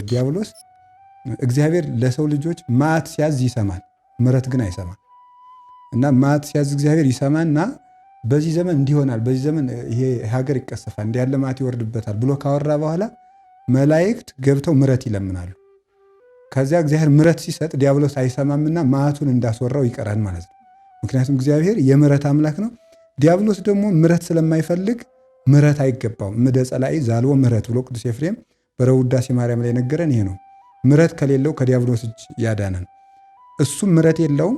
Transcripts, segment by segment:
ዲያብሎስ እግዚአብሔር ለሰው ልጆች መዓት ሲያዝ ይሰማል፣ ምሕረት ግን አይሰማም። እና መዓት ሲያዝ እግዚአብሔር ይሰማና በዚህ ዘመን እንዲሆናል፣ በዚህ ዘመን ይሄ ሀገር ይቀሰፋል፣ እንዲህ ያለ መዓት ይወርድበታል ብሎ ካወራ በኋላ መላእክት ገብተው ምሕረት ይለምናሉ። ከዚያ እግዚአብሔር ምሕረት ሲሰጥ ዲያብሎስ አይሰማምና መዓቱን እንዳስወራው ይቀራል ማለት ነው። ምክንያቱም እግዚአብሔር የምሕረት አምላክ ነው። ዲያብሎስ ደግሞ ምሕረት ስለማይፈልግ ምሕረት አይገባውም። እምደ ጸላኢ ዛልዎ ምሕረት ብሎ ቅዱስ ኤፍሬም በረቡዕ ውዳሴ ማርያም ላይ ነገረን። ይሄ ነው ምሕረት ከሌለው ከዲያብሎስ እጅ ያዳነን። እሱም ምሕረት የለውም፣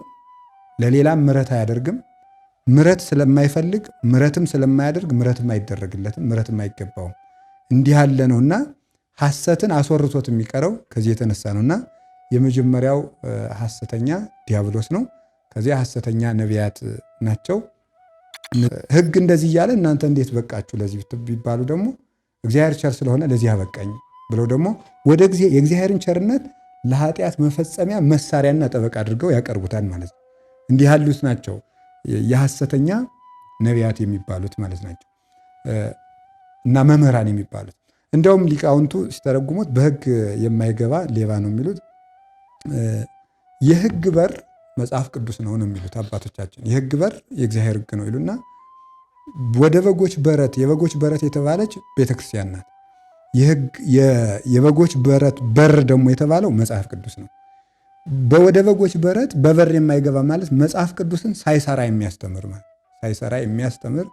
ለሌላም ምሕረት አያደርግም። ምሕረት ስለማይፈልግ ምሕረትም ስለማያደርግ ምሕረትም አይደረግለትም፣ ምሕረትም አይገባውም። እንዲህ ያለ ነውና ሐሰትን አስወርቶት የሚቀረው ከዚህ የተነሳ ነውና የመጀመሪያው ሐሰተኛ ዲያብሎስ ነው። ከዚያ ሐሰተኛ ነቢያት ናቸው። ሕግ እንደዚህ እያለ እናንተ እንዴት በቃችሁ ለዚህ ቢባሉ ደግሞ እግዚአብሔር ቸር ስለሆነ ለዚህ አበቃኝ ብለው ደግሞ ወደ የእግዚአብሔርን ቸርነት ለኃጢአት መፈጸሚያ መሳሪያና ጠበቃ አድርገው ያቀርቡታል ማለት ነው። እንዲህ ያሉት ናቸው የሐሰተኛ ነቢያት የሚባሉት ማለት ናቸው እና መምህራን የሚባሉት። እንደውም ሊቃውንቱ ሲተረጉሙት በሕግ የማይገባ ሌባ ነው የሚሉት። የሕግ በር መጽሐፍ ቅዱስ ነው የሚሉት አባቶቻችን። የሕግ በር የእግዚአብሔር ሕግ ነው ይሉና ወደ በጎች በረት የበጎች በረት የተባለች ቤተክርስቲያን ናት። የበጎች በረት በር ደግሞ የተባለው መጽሐፍ ቅዱስ ነው። ወደ በጎች በረት በበር የማይገባ ማለት መጽሐፍ ቅዱስን ሳይሰራ የሚያስተምር ማለት ሳይሰራ የሚያስተምር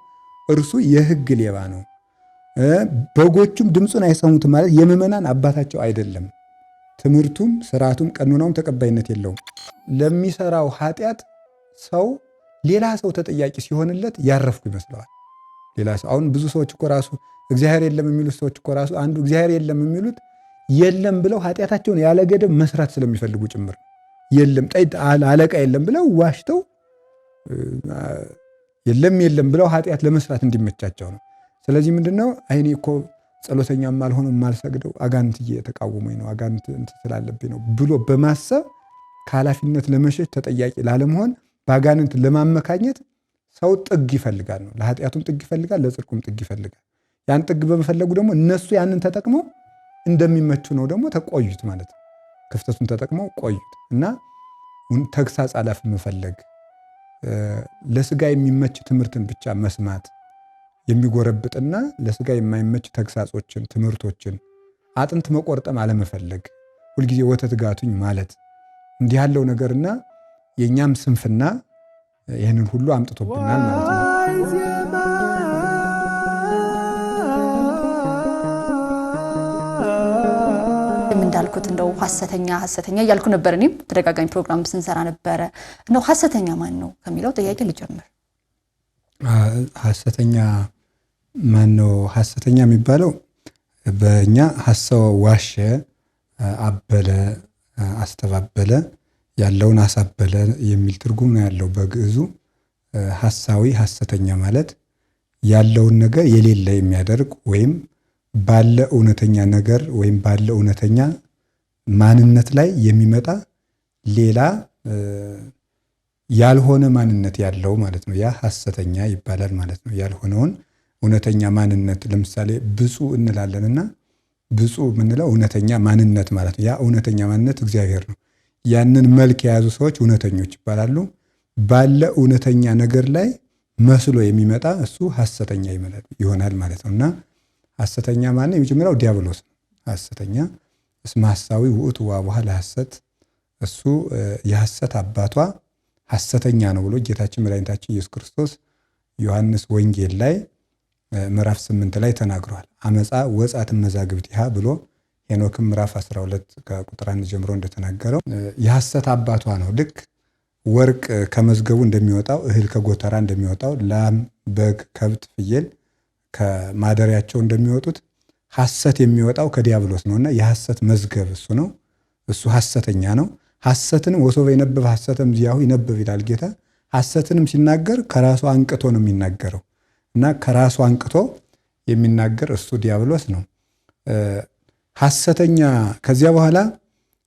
እርሱ የሕግ ሌባ ነው። በጎቹም ድምፁን አይሰሙትም ማለት የምዕመናን አባታቸው አይደለም። ትምህርቱም ስርዓቱም ቀኖናውም ተቀባይነት የለውም። ለሚሰራው ኃጢአት ሰው ሌላ ሰው ተጠያቂ ሲሆንለት ያረፍኩ ይመስለዋል። ሌላ ሰው አሁን ብዙ ሰዎች እኮ ራሱ እግዚአብሔር የለም የሚሉት ሰዎች እኮ ራሱ አንዱ እግዚአብሔር የለም የሚሉት የለም ብለው ኃጢአታቸውን ያለ ገደብ መስራት ስለሚፈልጉ ጭምር የለም አለቃ የለም ብለው ዋሽተው የለም ብለው ኃጢአት ለመስራት እንዲመቻቸው ነው። ስለዚህ ምንድነው አይኔ እኮ ጸሎተኛም አልሆነም የማልሰግደው አጋንንት እየተቃወመኝ ነው፣ አጋንንት ስላለብኝ ነው ብሎ በማሰብ ከኃላፊነት ለመሸሽ ተጠያቂ ላለመሆን በአጋንንት ለማመካኘት ሰው ጥግ ይፈልጋል ነው። ለኃጢአቱም ጥግ ይፈልጋል፣ ለጽድቁም ጥግ ይፈልጋል። ያን ጥግ በመፈለጉ ደግሞ እነሱ ያንን ተጠቅመው እንደሚመቹ ነው ደግሞ ተቆዩት ማለት ነው። ክፍተቱን ተጠቅመው ቆዩት እና ተግሳጽ አላፍ መፈለግ፣ ለስጋ የሚመች ትምህርትን ብቻ መስማት የሚጎረብጥና ለስጋ የማይመች ተግሳጾችን ትምህርቶችን አጥንት መቆርጠም አለመፈለግ፣ ሁልጊዜ ወተት ጋቱኝ ማለት እንዲህ ያለው ነገርና የእኛም ስንፍና ይህንን ሁሉ አምጥቶብናል ማለት ነው። እንዳልኩት እንደው ሐሰተኛ እያልኩ ነበር። እኔም ተደጋጋሚ ፕሮግራም ስንሰራ ነበረ። እንደው ሐሰተኛ ማን ነው ከሚለው ጥያቄ ልጀምር። ሐሰተኛ ማን ነው? ሐሰተኛ የሚባለው በእኛ ሐሰው ዋሸ፣ አበለ፣ አስተባበለ፣ ያለውን አሳበለ የሚል ትርጉም ነው ያለው በግዕዙ። ሐሳዊ ሐሰተኛ ማለት ያለውን ነገር የሌለ የሚያደርግ ወይም ባለ እውነተኛ ነገር ወይም ባለ እውነተኛ ማንነት ላይ የሚመጣ ሌላ ያልሆነ ማንነት ያለው ማለት ነው። ያ ሐሰተኛ ይባላል ማለት ነው። ያልሆነውን እውነተኛ ማንነት ለምሳሌ ብፁዕ እንላለንና ብፁዕ የምንለው እውነተኛ ማንነት ማለት ነው። ያ እውነተኛ ማንነት እግዚአብሔር ነው። ያንን መልክ የያዙ ሰዎች እውነተኞች ይባላሉ። ባለ እውነተኛ ነገር ላይ መስሎ የሚመጣ እሱ ሐሰተኛ ይሆናል ማለት ነው። እና ሐሰተኛ ማለት የመጀመሪያው ዲያብሎስ ነው። ሐሰተኛ እስመ ሐሳዊ ውእቱ ወአቡሃ ለሐሰት፣ እሱ የሐሰት አባቷ ሐሰተኛ ነው ብሎ ጌታችን መድኃኒታችን ኢየሱስ ክርስቶስ ዮሐንስ ወንጌል ላይ ምዕራፍ 8 ላይ ተናግሯል። አመፃ ወጻት መዛግብቲሃ ብሎ ሄኖክም ምዕራፍ 12 ከቁጥር 1 ጀምሮ እንደተናገረው የሐሰት አባቷ ነው። ልክ ወርቅ ከመዝገቡ እንደሚወጣው፣ እህል ከጎተራ እንደሚወጣው፣ ላም፣ በግ፣ ከብት፣ ፍየል ከማደሪያቸው እንደሚወጡት ሐሰት የሚወጣው ከዲያብሎስ ነውና የሐሰት መዝገብ እሱ ነው። እሱ ሐሰተኛ ነው። ሐሰትንም ወሶበ ይነብብ ሐሰተም ዚያሁ ይነብብ ይላል ጌታ። ሐሰትንም ሲናገር ከራሱ አንቅቶ ነው የሚናገረው እና ከራሱ አንቅቶ የሚናገር እሱ ዲያብሎስ ነው። ሐሰተኛ ከዚያ በኋላ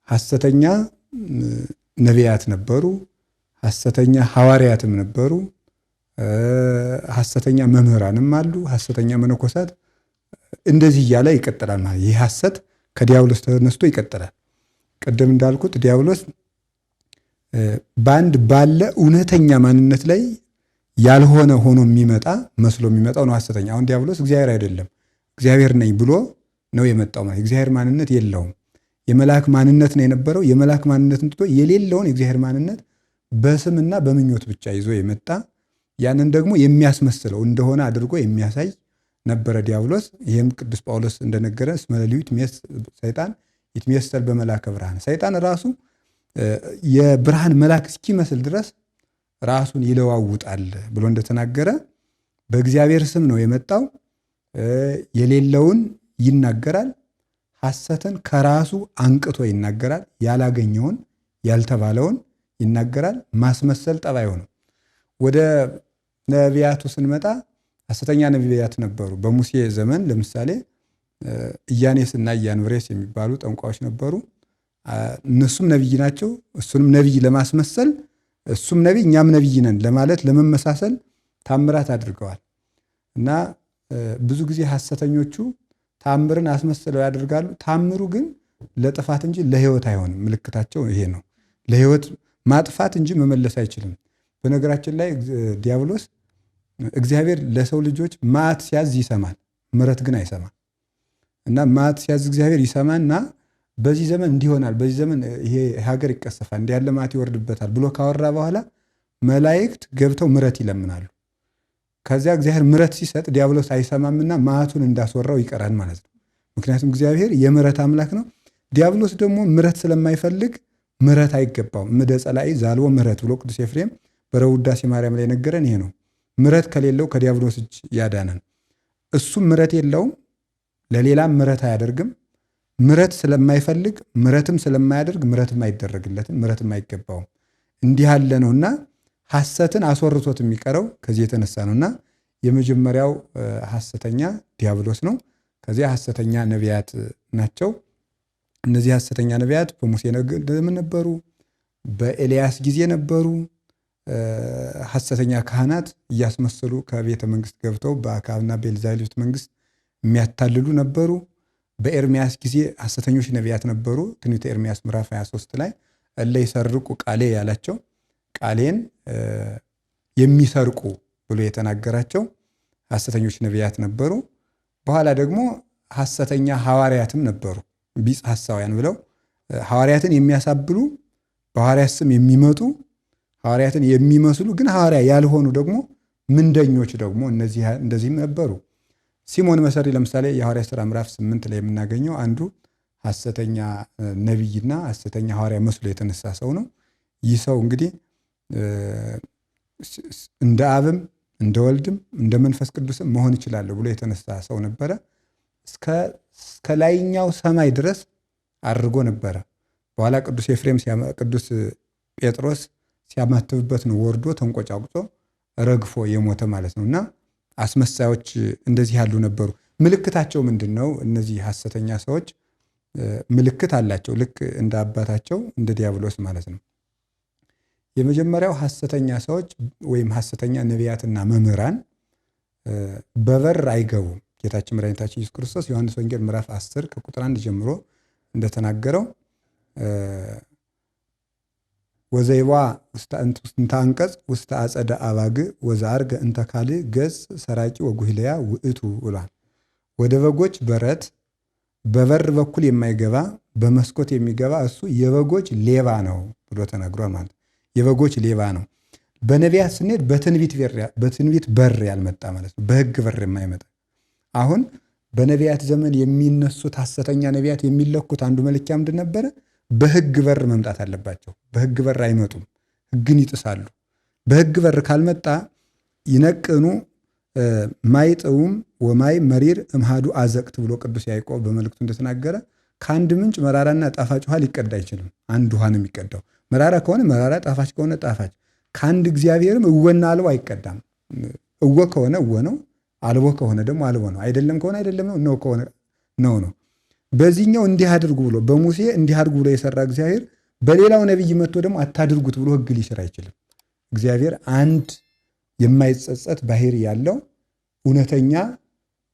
ሐሰተኛ ነቢያት ነበሩ፣ ሐሰተኛ ሐዋርያትም ነበሩ፣ ሐሰተኛ መምህራንም አሉ፣ ሐሰተኛ መነኮሳት፣ እንደዚህ እያለ ይቀጥላል ማለት። ይህ ሐሰት ከዲያብሎስ ተነስቶ ይቀጥላል። ቅድም እንዳልኩት ዲያብሎስ በአንድ ባለ እውነተኛ ማንነት ላይ ያልሆነ ሆኖ የሚመጣ መስሎ የሚመጣው ነው ሐሰተኛ። አሁን ዲያብሎስ እግዚአብሔር አይደለም እግዚአብሔር ነኝ ብሎ ነው የመጣው ማለት እግዚአብሔር ማንነት የለውም። የመልአክ ማንነት ነው የነበረው። የመልአክ ማንነትን ትቶ የሌለውን የእግዚአብሔር ማንነት በስምና በምኞት ብቻ ይዞ የመጣ ያንን ደግሞ የሚያስመስለው እንደሆነ አድርጎ የሚያሳይ ነበረ ዲያብሎስ። ይህም ቅዱስ ጳውሎስ እንደነገረ እስመ ሌሊሁ ሰይጣን ይትሜሰል በመልአከ ብርሃን፣ ሰይጣን ራሱ የብርሃን መልአክ እስኪመስል ድረስ ራሱን ይለዋውጣል ብሎ እንደተናገረ በእግዚአብሔር ስም ነው የመጣው። የሌለውን ይናገራል፣ ሐሰትን ከራሱ አንቅቶ ይናገራል፣ ያላገኘውን ያልተባለውን ይናገራል። ማስመሰል ጠባዩ ነው። ወደ ነቢያቱ ስንመጣ ሐሰተኛ ነቢያት ነበሩ። በሙሴ ዘመን ለምሳሌ ኢያኔስና ኢያንብሬስ የሚባሉ ጠንቋዮች ነበሩ። እነሱም ነቢይ ናቸው። እሱንም ነቢይ ለማስመሰል እሱም ነቢይ እኛም ነቢይ ነን ለማለት ለመመሳሰል ታምራት አድርገዋል። እና ብዙ ጊዜ ሐሰተኞቹ ታምርን አስመስለው ያደርጋሉ። ታምሩ ግን ለጥፋት እንጂ ለሕይወት አይሆንም። ምልክታቸው ይሄ ነው። ለሕይወት ማጥፋት እንጂ መመለስ አይችልም። በነገራችን ላይ ዲያብሎስ እግዚአብሔር ለሰው ልጆች መዓት ሲያዝ ይሰማል፣ ምሕረት ግን አይሰማም። እና መዓት ሲያዝ እግዚአብሔር ይሰማና በዚህ ዘመን እንዲሆናል፣ በዚህ ዘመን ይሄ ሀገር ይቀሰፋል፣ እንዲህ ያለ መዓት ይወርድበታል ብሎ ካወራ በኋላ መላእክት ገብተው ምሕረት ይለምናሉ። ከዚያ እግዚአብሔር ምሕረት ሲሰጥ ዲያብሎስ አይሰማምና መዓቱን እንዳስወራው ይቀራል ማለት ነው። ምክንያቱም እግዚአብሔር የምሕረት አምላክ ነው። ዲያብሎስ ደግሞ ምሕረት ስለማይፈልግ ምሕረት አይገባውም። እምደ ጸላኢ ዛልዎ ምሕረት ብሎ ቅዱስ ኤፍሬም በረቡዕ ውዳሴ ማርያም ላይ ነገረን። ይሄ ነው ምሕረት ከሌለው ከዲያብሎስ እጅ ያዳነን። እሱም ምሕረት የለውም፣ ለሌላም ምሕረት አያደርግም። ምሕረት ስለማይፈልግ ምሕረትም ስለማያደርግ ምሕረትም አይደረግለትም፣ ምሕረትም አይገባውም። እንዲህ ያለ ነውና ሐሰትን አስወርቶት የሚቀረው ከዚህ የተነሳ ነውና የመጀመሪያው ሐሰተኛ ዲያብሎስ ነው። ከዚያ ሐሰተኛ ነቢያት ናቸው። እነዚህ ሐሰተኛ ነቢያት በሙሴ ዘመን ነበሩ፣ በኤልያስ ጊዜ ነበሩ። ሐሰተኛ ካህናት እያስመሰሉ ከቤተ መንግስት ገብተው በአክዓብና በኤልዛቤል ቤተ መንግስት የሚያታልሉ ነበሩ። በኤርሚያስ ጊዜ ሐሰተኞች ነቢያት ነበሩ። ትንቢተ ኤርሚያስ ምዕራፍ 23 ላይ እለ ይሰርቁ ቃሌ ያላቸው ቃሌን የሚሰርቁ ብሎ የተናገራቸው ሐሰተኞች ነቢያት ነበሩ። በኋላ ደግሞ ሐሰተኛ ሐዋርያትም ነበሩ። ቢጽ ሐሳውያን ብለው ሐዋርያትን የሚያሳብሉ በሐዋርያት ስም የሚመጡ ሐዋርያትን የሚመስሉ ግን ሐዋርያ ያልሆኑ ደግሞ ምንደኞች ደግሞ እንደዚህም ነበሩ። ሲሞን መሰሪ ለምሳሌ የሐዋርያ ሥራ ምዕራፍ 8 ላይ የምናገኘው አንዱ ሐሰተኛ ነቢይና ሐሰተኛ ሐዋርያ መስሎ የተነሳ ሰው ነው። ይህ ሰው እንግዲህ እንደ አብም እንደ ወልድም እንደ መንፈስ ቅዱስም መሆን ይችላለሁ ብሎ የተነሳ ሰው ነበረ። እስከ ላይኛው ሰማይ ድረስ አድርጎ ነበረ። በኋላ ቅዱስ ኤፍሬም ቅዱስ ጴጥሮስ ሲያማትብበት ነው ወርዶ ተንቆጫቁጾ ረግፎ የሞተ ማለት ነው። እና አስመሳዮች እንደዚህ ያሉ ነበሩ። ምልክታቸው ምንድን ነው? እነዚህ ሐሰተኛ ሰዎች ምልክት አላቸው፣ ልክ እንደ አባታቸው እንደ ዲያብሎስ ማለት ነው። የመጀመሪያው ሐሰተኛ ሰዎች ወይም ሐሰተኛ ነቢያትና መምህራን በበር አይገቡም። ጌታችን መድኃኒታችን ኢየሱስ ክርስቶስ ዮሐንስ ወንጌል ምዕራፍ 10 ከቁጥር 1 ጀምሮ እንደተናገረው ወዘይዋ እንተ አንቀጽ ውስተ አጸደ አባግዕ ወዘአርገ እንተ ካልእ ገጽ ሰራቂ ወጉህለያ ውእቱ ብሏል። ወደ በጎች በረት በበር በኩል የማይገባ በመስኮት የሚገባ እሱ የበጎች ሌባ ነው ብሎ ተናግሯል ማለት ነው። የበጎች ሌባ ነው። በነቢያት ስንሄድ በትንቢት በር ያልመጣ ማለት ነው። በሕግ በር የማይመጣ አሁን በነቢያት ዘመን የሚነሱት ሐሰተኛ ነቢያት የሚለኩት አንዱ መለኪያ ምንድን ነበረ? በሕግ በር መምጣት አለባቸው። በሕግ በር አይመጡም፣ ሕግን ይጥሳሉ። በሕግ በር ካልመጣ ይነቅኑ ማይጥውም ወማይ መሪር እምሃዱ አዘቅት ብሎ ቅዱስ ያዕቆብ በመልእክቱ እንደተናገረ ከአንድ ምንጭ መራራና ጣፋጭ ውሃ ሊቀዳ አይችልም። አንድ ውሃ ነው የሚቀዳው። መራራ ከሆነ መራራ፣ ጣፋጭ ከሆነ ጣፋጭ። ከአንድ እግዚአብሔርም እወና አልቦ አይቀዳም። እወ ከሆነ እወ ነው፣ አልቦ ከሆነ ደግሞ አልቦ ነው። አይደለም ከሆነ አይደለም ነው፣ ነው ከሆነ ነው ነው። በዚህኛው እንዲህ አድርጉ ብሎ በሙሴ እንዲህ አድርጉ ብሎ የሰራ እግዚአብሔር በሌላው ነቢይ መጥቶ ደግሞ አታድርጉት ብሎ ሕግ ሊሽር አይችልም። እግዚአብሔር አንድ የማይጸጸት ባህሪ ያለው እውነተኛ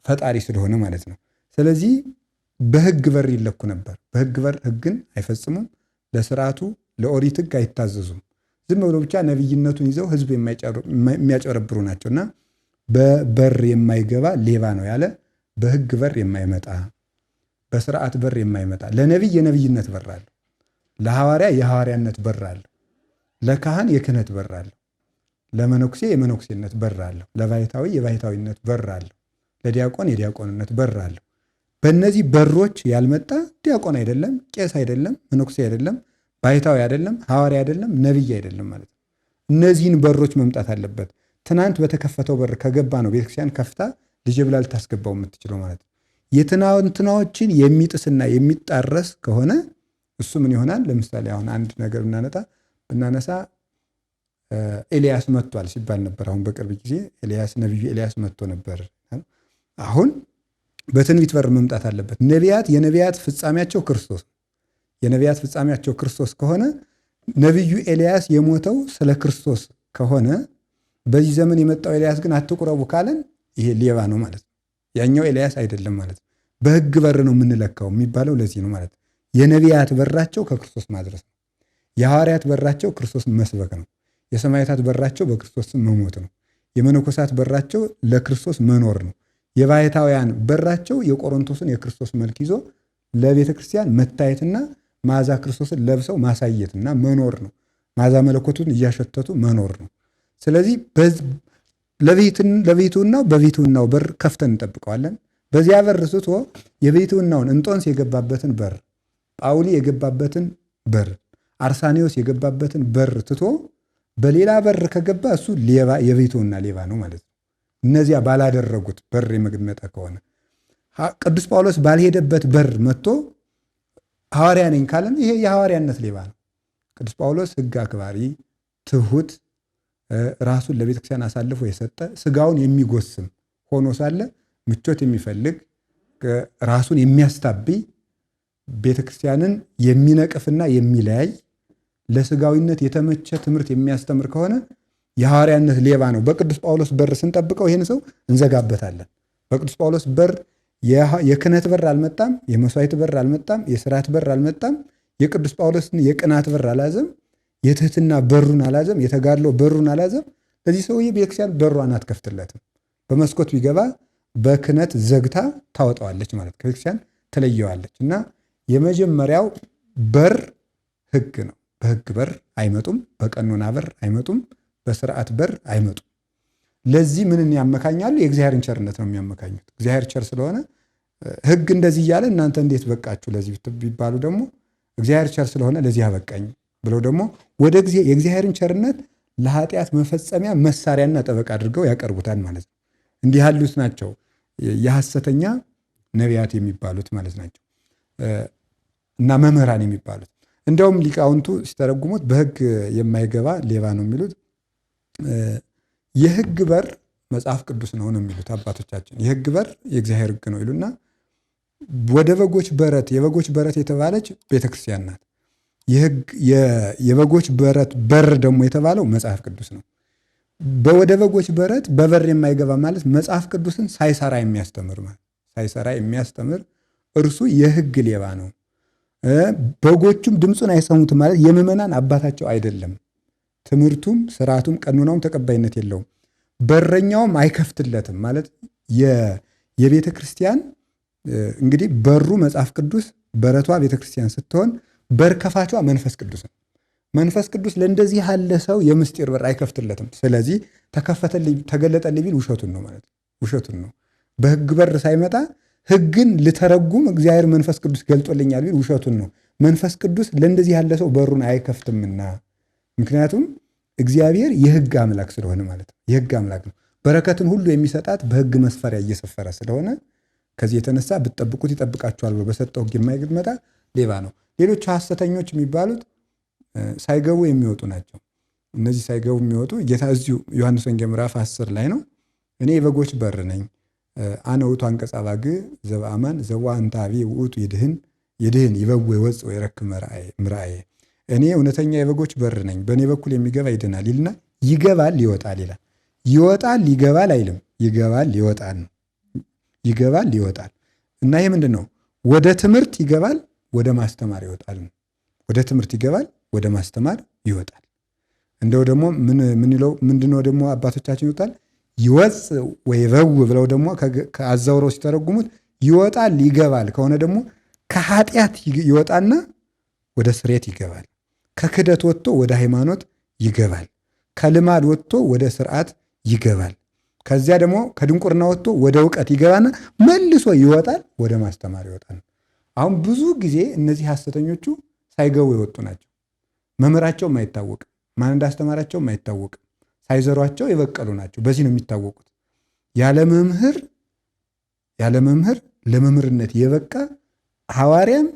ፈጣሪ ስለሆነ ማለት ነው። ስለዚህ በሕግ በር ይለኩ ነበር። በሕግ በር ሕግን አይፈጽሙም። ለስርዓቱ ለኦሪት ሕግ አይታዘዙም። ዝም ብሎ ብቻ ነቢይነቱን ይዘው ሕዝብ የሚያጨረብሩ ናቸውና በበር የማይገባ ሌባ ነው ያለ። በሕግ በር የማይመጣ በስርዓት በር የማይመጣ ለነቢይ የነቢይነት በር አለው። ለሐዋርያ የሐዋርያነት በር አለው። ለካህን የክህነት በር አለው። ለመነኩሴ የመነኩሴነት በር አለው። ለባሕታዊ የባሕታዊነት በር አለው። ለዲያቆን የዲያቆንነት በር አለው። በእነዚህ በሮች ያልመጣ ዲያቆን አይደለም፣ ቄስ አይደለም፣ መነኩሴ አይደለም፣ ባሕታዊ አይደለም፣ ሐዋርያ አይደለም፣ ነቢይ አይደለም ማለት ነው። እነዚህን በሮች መምጣት አለበት። ትናንት በተከፈተው በር ከገባ ነው ቤተክርስቲያን ከፍታ ልጅ ብላ ልታስገባው የምትችለው ማለት ነው። የትናንትናዎችን የሚጥስና የሚጣረስ ከሆነ እሱ ምን ይሆናል? ለምሳሌ አሁን አንድ ነገር ብናነሳ ኤልያስ መጥቷል ሲባል ነበር። አሁን በቅርብ ጊዜ ነቢዩ ኤልያስ መጥቶ ነበር። አሁን በትንቢት በር መምጣት አለበት። ነቢያት የነቢያት ፍጻሜያቸው ክርስቶስ ነው። የነቢያት ፍጻሜያቸው ክርስቶስ ከሆነ ነቢዩ ኤልያስ የሞተው ስለ ክርስቶስ ከሆነ በዚህ ዘመን የመጣው ኤልያስ ግን አትቁረቡ ካለን ይሄ ሌባ ነው ማለት ነው። ያኛው ኤልያስ አይደለም ማለት ነው። በሕግ በር ነው የምንለካው የሚባለው ለዚህ ነው ማለት ነው። የነቢያት በራቸው ከክርስቶስ ማድረስ ነው። የሐዋርያት በራቸው ክርስቶስ መስበክ ነው። የሰማዕታት በራቸው በክርስቶስ መሞት ነው። የመነኮሳት በራቸው ለክርስቶስ መኖር ነው። የባሕታውያን በራቸው የቆሮንቶስን የክርስቶስ መልክ ይዞ ለቤተ ክርስቲያን መታየትና መዓዛ ክርስቶስን ለብሰው ማሳየትና መኖር ነው። መዓዛ መለኮቱን እያሸተቱ መኖር ነው። ስለዚህ ለቤቱናው በቤቱናው በር ከፍተን እንጠብቀዋለን። በዚያ በር ስቶ የቤቱናውን እንጦንስ የገባበትን በር፣ ጳውሊ የገባበትን በር፣ አርሳኒዎስ የገባበትን በር ትቶ በሌላ በር ከገባ እሱ ሌባ የቤቱና ሌባ ነው ማለት ነው። እነዚያ ባላደረጉት በር የመግመጠ ከሆነ ቅዱስ ጳውሎስ ባልሄደበት በር መጥቶ ሐዋርያ ነኝ ካለም ይሄ የሐዋርያነት ሌባ ነው። ቅዱስ ጳውሎስ ሕግ አክባሪ፣ ትሁት፣ ራሱን ለቤተክርስቲያን አሳልፎ የሰጠ ስጋውን የሚጎስም ሆኖ ሳለ ምቾት የሚፈልግ ራሱን የሚያስታብይ ቤተክርስቲያንን የሚነቅፍና የሚለያይ ለስጋዊነት የተመቸ ትምህርት የሚያስተምር ከሆነ የሐዋርያነት ሌባ ነው። በቅዱስ ጳውሎስ በር ስንጠብቀው ይህን ሰው እንዘጋበታለን። በቅዱስ ጳውሎስ በር የክህነት በር አልመጣም፣ የመስዋዕት በር አልመጣም፣ የስርዓት በር አልመጣም። የቅዱስ ጳውሎስን የቅናት በር አላዘም፣ የትህትና በሩን አላዘም፣ የተጋድሎ በሩን አላዘም። ለዚህ ሰውዬ ቤተክርስቲያን በሯን አትከፍትለትም። በመስኮት ቢገባ በክህነት ዘግታ ታወጣዋለች ማለት ከቤተክርስቲያን ተለየዋለች። እና የመጀመሪያው በር ሕግ ነው። በሕግ በር አይመጡም፣ በቀኖና በር አይመጡም፣ በስርዓት በር አይመጡም። ለዚህ ምንን ያመካኛሉ? የእግዚአብሔርን ቸርነት ነው የሚያመካኙት። እግዚአብሔር ቸር ስለሆነ ሕግ እንደዚህ እያለ እናንተ እንዴት በቃችሁ ለዚህ ቢባሉ ደግሞ እግዚአብሔር ቸር ስለሆነ ለዚህ አበቃኝ ብለው ደግሞ ወደ የእግዚአብሔርን ቸርነት ለኃጢአት መፈጸሚያ መሳሪያና ጠበቃ አድርገው ያቀርቡታል ማለት ነው። እንዲህ ያሉት ናቸው የሐሰተኛ ነቢያት የሚባሉት ማለት ናቸው እና መምህራን የሚባሉት። እንደውም ሊቃውንቱ ሲተረጉሙት በሕግ የማይገባ ሌባ ነው የሚሉት። የሕግ በር መጽሐፍ ቅዱስ ነው የሚሉት አባቶቻችን። የሕግ በር የእግዚአብሔር ሕግ ነው ይሉና ወደ በጎች በረት የበጎች በረት የተባለች ቤተክርስቲያን ናት። የበጎች በረት በር ደግሞ የተባለው መጽሐፍ ቅዱስ ነው። ወደ በጎች በረት በበር የማይገባ ማለት መጽሐፍ ቅዱስን ሳይሰራ የሚያስተምር ማለት ሳይሰራ የሚያስተምር እርሱ የሕግ ሌባ ነው። በጎቹም ድምፁን አይሰሙትም ማለት የምዕመናን አባታቸው አይደለም። ትምህርቱም ስርዓቱም ቀኖናውም ተቀባይነት የለውም። በረኛውም አይከፍትለትም ማለት የቤተ ክርስቲያን እንግዲህ በሩ መጽሐፍ ቅዱስ በረቷ ቤተ ክርስቲያን ስትሆን በር ከፋቿ መንፈስ ቅዱስ ነው። መንፈስ ቅዱስ ለእንደዚህ ያለ ሰው የምስጢር በር አይከፍትለትም። ስለዚህ ተከፈተልኝ ተገለጠልኝ ቢል ውሸቱን ነው ማለት ውሸቱን ነው። በሕግ በር ሳይመጣ ሕግን ልተረጉም እግዚአብሔር መንፈስ ቅዱስ ገልጦልኛል ቢል ውሸቱን ነው። መንፈስ ቅዱስ ለእንደዚህ ያለ ሰው በሩን አይከፍትምና ምክንያቱም እግዚአብሔር የሕግ አምላክ ስለሆነ ማለት ነው። የሕግ አምላክ ነው። በረከትን ሁሉ የሚሰጣት በሕግ መስፈሪያ እየሰፈረ ስለሆነ ከዚህ የተነሳ ብትጠብቁት ይጠብቃችኋል ብሎ በሰጠው ሕግ የማይመጣ ሌባ ነው። ሌሎቹ ሐሰተኞች የሚባሉት ሳይገቡ የሚወጡ ናቸው። እነዚህ ሳይገቡ የሚወጡ ጌታ እዚሁ ዮሐንስ ወንጌል ምዕራፍ 10 ላይ ነው። እኔ የበጎች በር ነኝ፣ አነ ውእቱ አንቀጸ ባግዕ ዘበአማን ዘወአንታቤ ውእቱ ይድህን ይበው ይወፅ ወይረክብ ምርአየ። እኔ እውነተኛ የበጎች በር ነኝ፣ በእኔ በኩል የሚገባ ይድናል ይልና ይገባል ይወጣል ይላል። ይወጣል ይገባል አይልም። ይገባል ይወጣል ነው። ይገባል ይወጣል እና ይሄ ምንድን ነው? ወደ ትምህርት ይገባል፣ ወደ ማስተማር ይወጣል። ወደ ትምህርት ይገባል፣ ወደ ማስተማር ይወጣል። እንደው ደግሞ ምንድነው ደግሞ አባቶቻችን ይወጣል ይወፅ ወይበው ብለው ደግሞ ከአዛውረው ሲተረጉሙት ይወጣል ይገባል ከሆነ ደግሞ ከኃጢአት ይወጣና ወደ ስርየት ይገባል። ከክህደት ወጥቶ ወደ ሃይማኖት ይገባል። ከልማድ ወጥቶ ወደ ስርዓት ይገባል። ከዚያ ደግሞ ከድንቁርና ወጥቶ ወደ እውቀት ይገባና መልሶ ይወጣል፣ ወደ ማስተማር ይወጣል። አሁን ብዙ ጊዜ እነዚህ ሐሰተኞቹ ሳይገቡ የወጡ ናቸው። መምህራቸውም አይታወቅም፣ ማን እንዳስተማራቸውም አይታወቅም። ሳይዘሯቸው የበቀሉ ናቸው። በዚህ ነው የሚታወቁት። ያለ መምህር ለመምህርነት የበቃ ሐዋርያም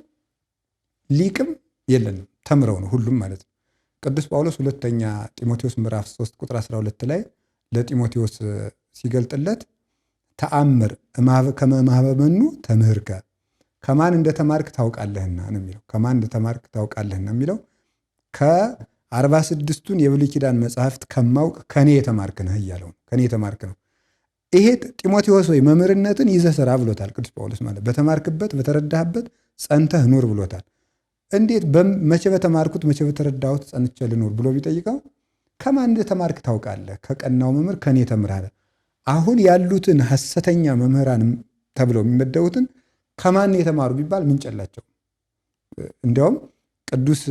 ሊቅም የለንም። ተምረው ነው ሁሉም ማለት ነው። ቅዱስ ጳውሎስ ሁለተኛ ጢሞቴዎስ ምዕራፍ 3 ቁጥር 12 ላይ ለጢሞቴዎስ ሲገልጥለት ተአምር ከመማህበመኑ ተምህርከ ከማን እንደተማርክ ታውቃለህና ነው የሚለው። ከማን እንደተማርክ ታውቃለህና የሚለው ከ46ቱን የብሉይ ኪዳን መጽሐፍት ከማውቅ ከኔ የተማርክ ነህ እያለው ነው። ከኔ የተማርክ ነው። ይሄ ጢሞቴዎስ ወይ መምህርነትን ይዘህ ስራ ብሎታል ቅዱስ ጳውሎስ ማለት በተማርክበት በተረዳህበት ጸንተህ ኑር ብሎታል። እንዴት መቼ በተማርኩት መቼ በተረዳሁት ጸንቼ ልኑር ብሎ ቢጠይቀው ከማን እንደተማርክ ታውቃለህ፣ ከቀናው መምህር ከኔ ተምረሃል። አሁን ያሉትን ሐሰተኛ መምህራን ተብለው የሚመደቡትን ከማን የተማሩ ቢባል ምንጭ የላቸው። እንዲያውም ቅዱስ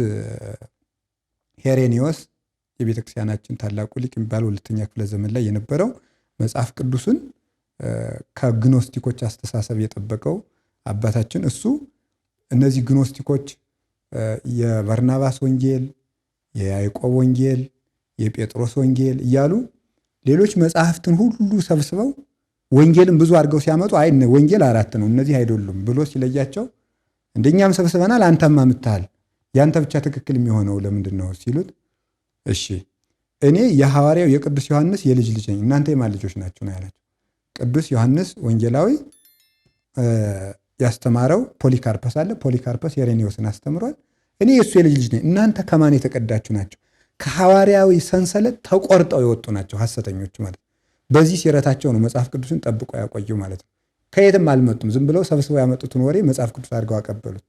ሄሬኒዮስ የቤተክርስቲያናችን ታላቁ ሊቅ የሚባለው ሁለተኛ ክፍለ ዘመን ላይ የነበረው መጽሐፍ ቅዱስን ከግኖስቲኮች አስተሳሰብ የጠበቀው አባታችን እሱ እነዚህ ግኖስቲኮች የበርናባስ ወንጌል፣ የያዕቆብ ወንጌል፣ የጴጥሮስ ወንጌል እያሉ ሌሎች መጽሐፍትን ሁሉ ሰብስበው ወንጌልን ብዙ አድርገው ሲያመጡ አይ ወንጌል 4 ነው እነዚህ አይደሉም ብሎ ሲለያቸው እንደኛም ሰብስበናል አንተማ ምትሃል ያንተ ብቻ ትክክል የሚሆነው ለምንድን ነው ሲሉት እሺ እኔ የሐዋርያው የቅዱስ ዮሐንስ የልጅ ልጅ ነኝ እናንተ የማን ልጆች ናችሁ ነው ያላቸው። ቅዱስ ዮሐንስ ወንጌላዊ ያስተማረው ፖሊካርፐስ አለ። ፖሊካርፐስ ሄሬኒዮስን አስተምሯል። እኔ የእሱ የልጅ ልጅ ነኝ እናንተ ከማን የተቀዳችሁ ናቸው? ከሐዋርያዊ ሰንሰለት ተቆርጠው የወጡ ናቸው ሐሰተኞቹ ማለት። በዚህ ሲረታቸው ነው መጽሐፍ ቅዱስን ጠብቆ ያቆዩ ማለት ነው። ከየትም አልመጡም። ዝም ብለው ሰብስበው ያመጡትን ወሬ መጽሐፍ ቅዱስ አድርገው አቀበሉት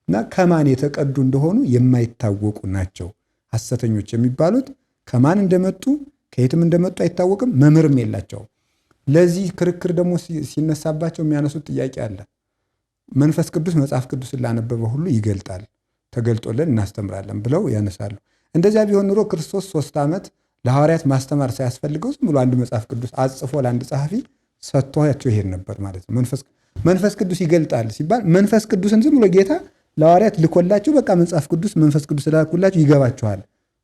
እና ከማን የተቀዱ እንደሆኑ የማይታወቁ ናቸው ሐሰተኞች የሚባሉት። ከማን እንደመጡ ከየትም እንደመጡ አይታወቅም። መምህርም የላቸውም። ለዚህ ክርክር ደግሞ ሲነሳባቸው የሚያነሱት ጥያቄ አለ። መንፈስ ቅዱስ መጽሐፍ ቅዱስን ላነበበ ሁሉ ይገልጣል፣ ተገልጦልን እናስተምራለን ብለው ያነሳሉ። እንደዚያ ቢሆን ኑሮ ክርስቶስ 3 ዓመት ለሐዋርያት ማስተማር ሳያስፈልገው ዝም ብሎ አንድ መጽሐፍ ቅዱስ አጽፎ ለአንድ ጸሐፊ ሰጥቷቸው ይሄድ ነበር ማለት ነው። መንፈስ ቅዱስ ይገልጣል ሲባል መንፈስ ቅዱስን ዝም ብሎ ጌታ ለሐዋርያት ልኮላቸው በቃ መጽሐፍ ቅዱስ መንፈስ ቅዱስ ላኩላቸው ይገባቸዋል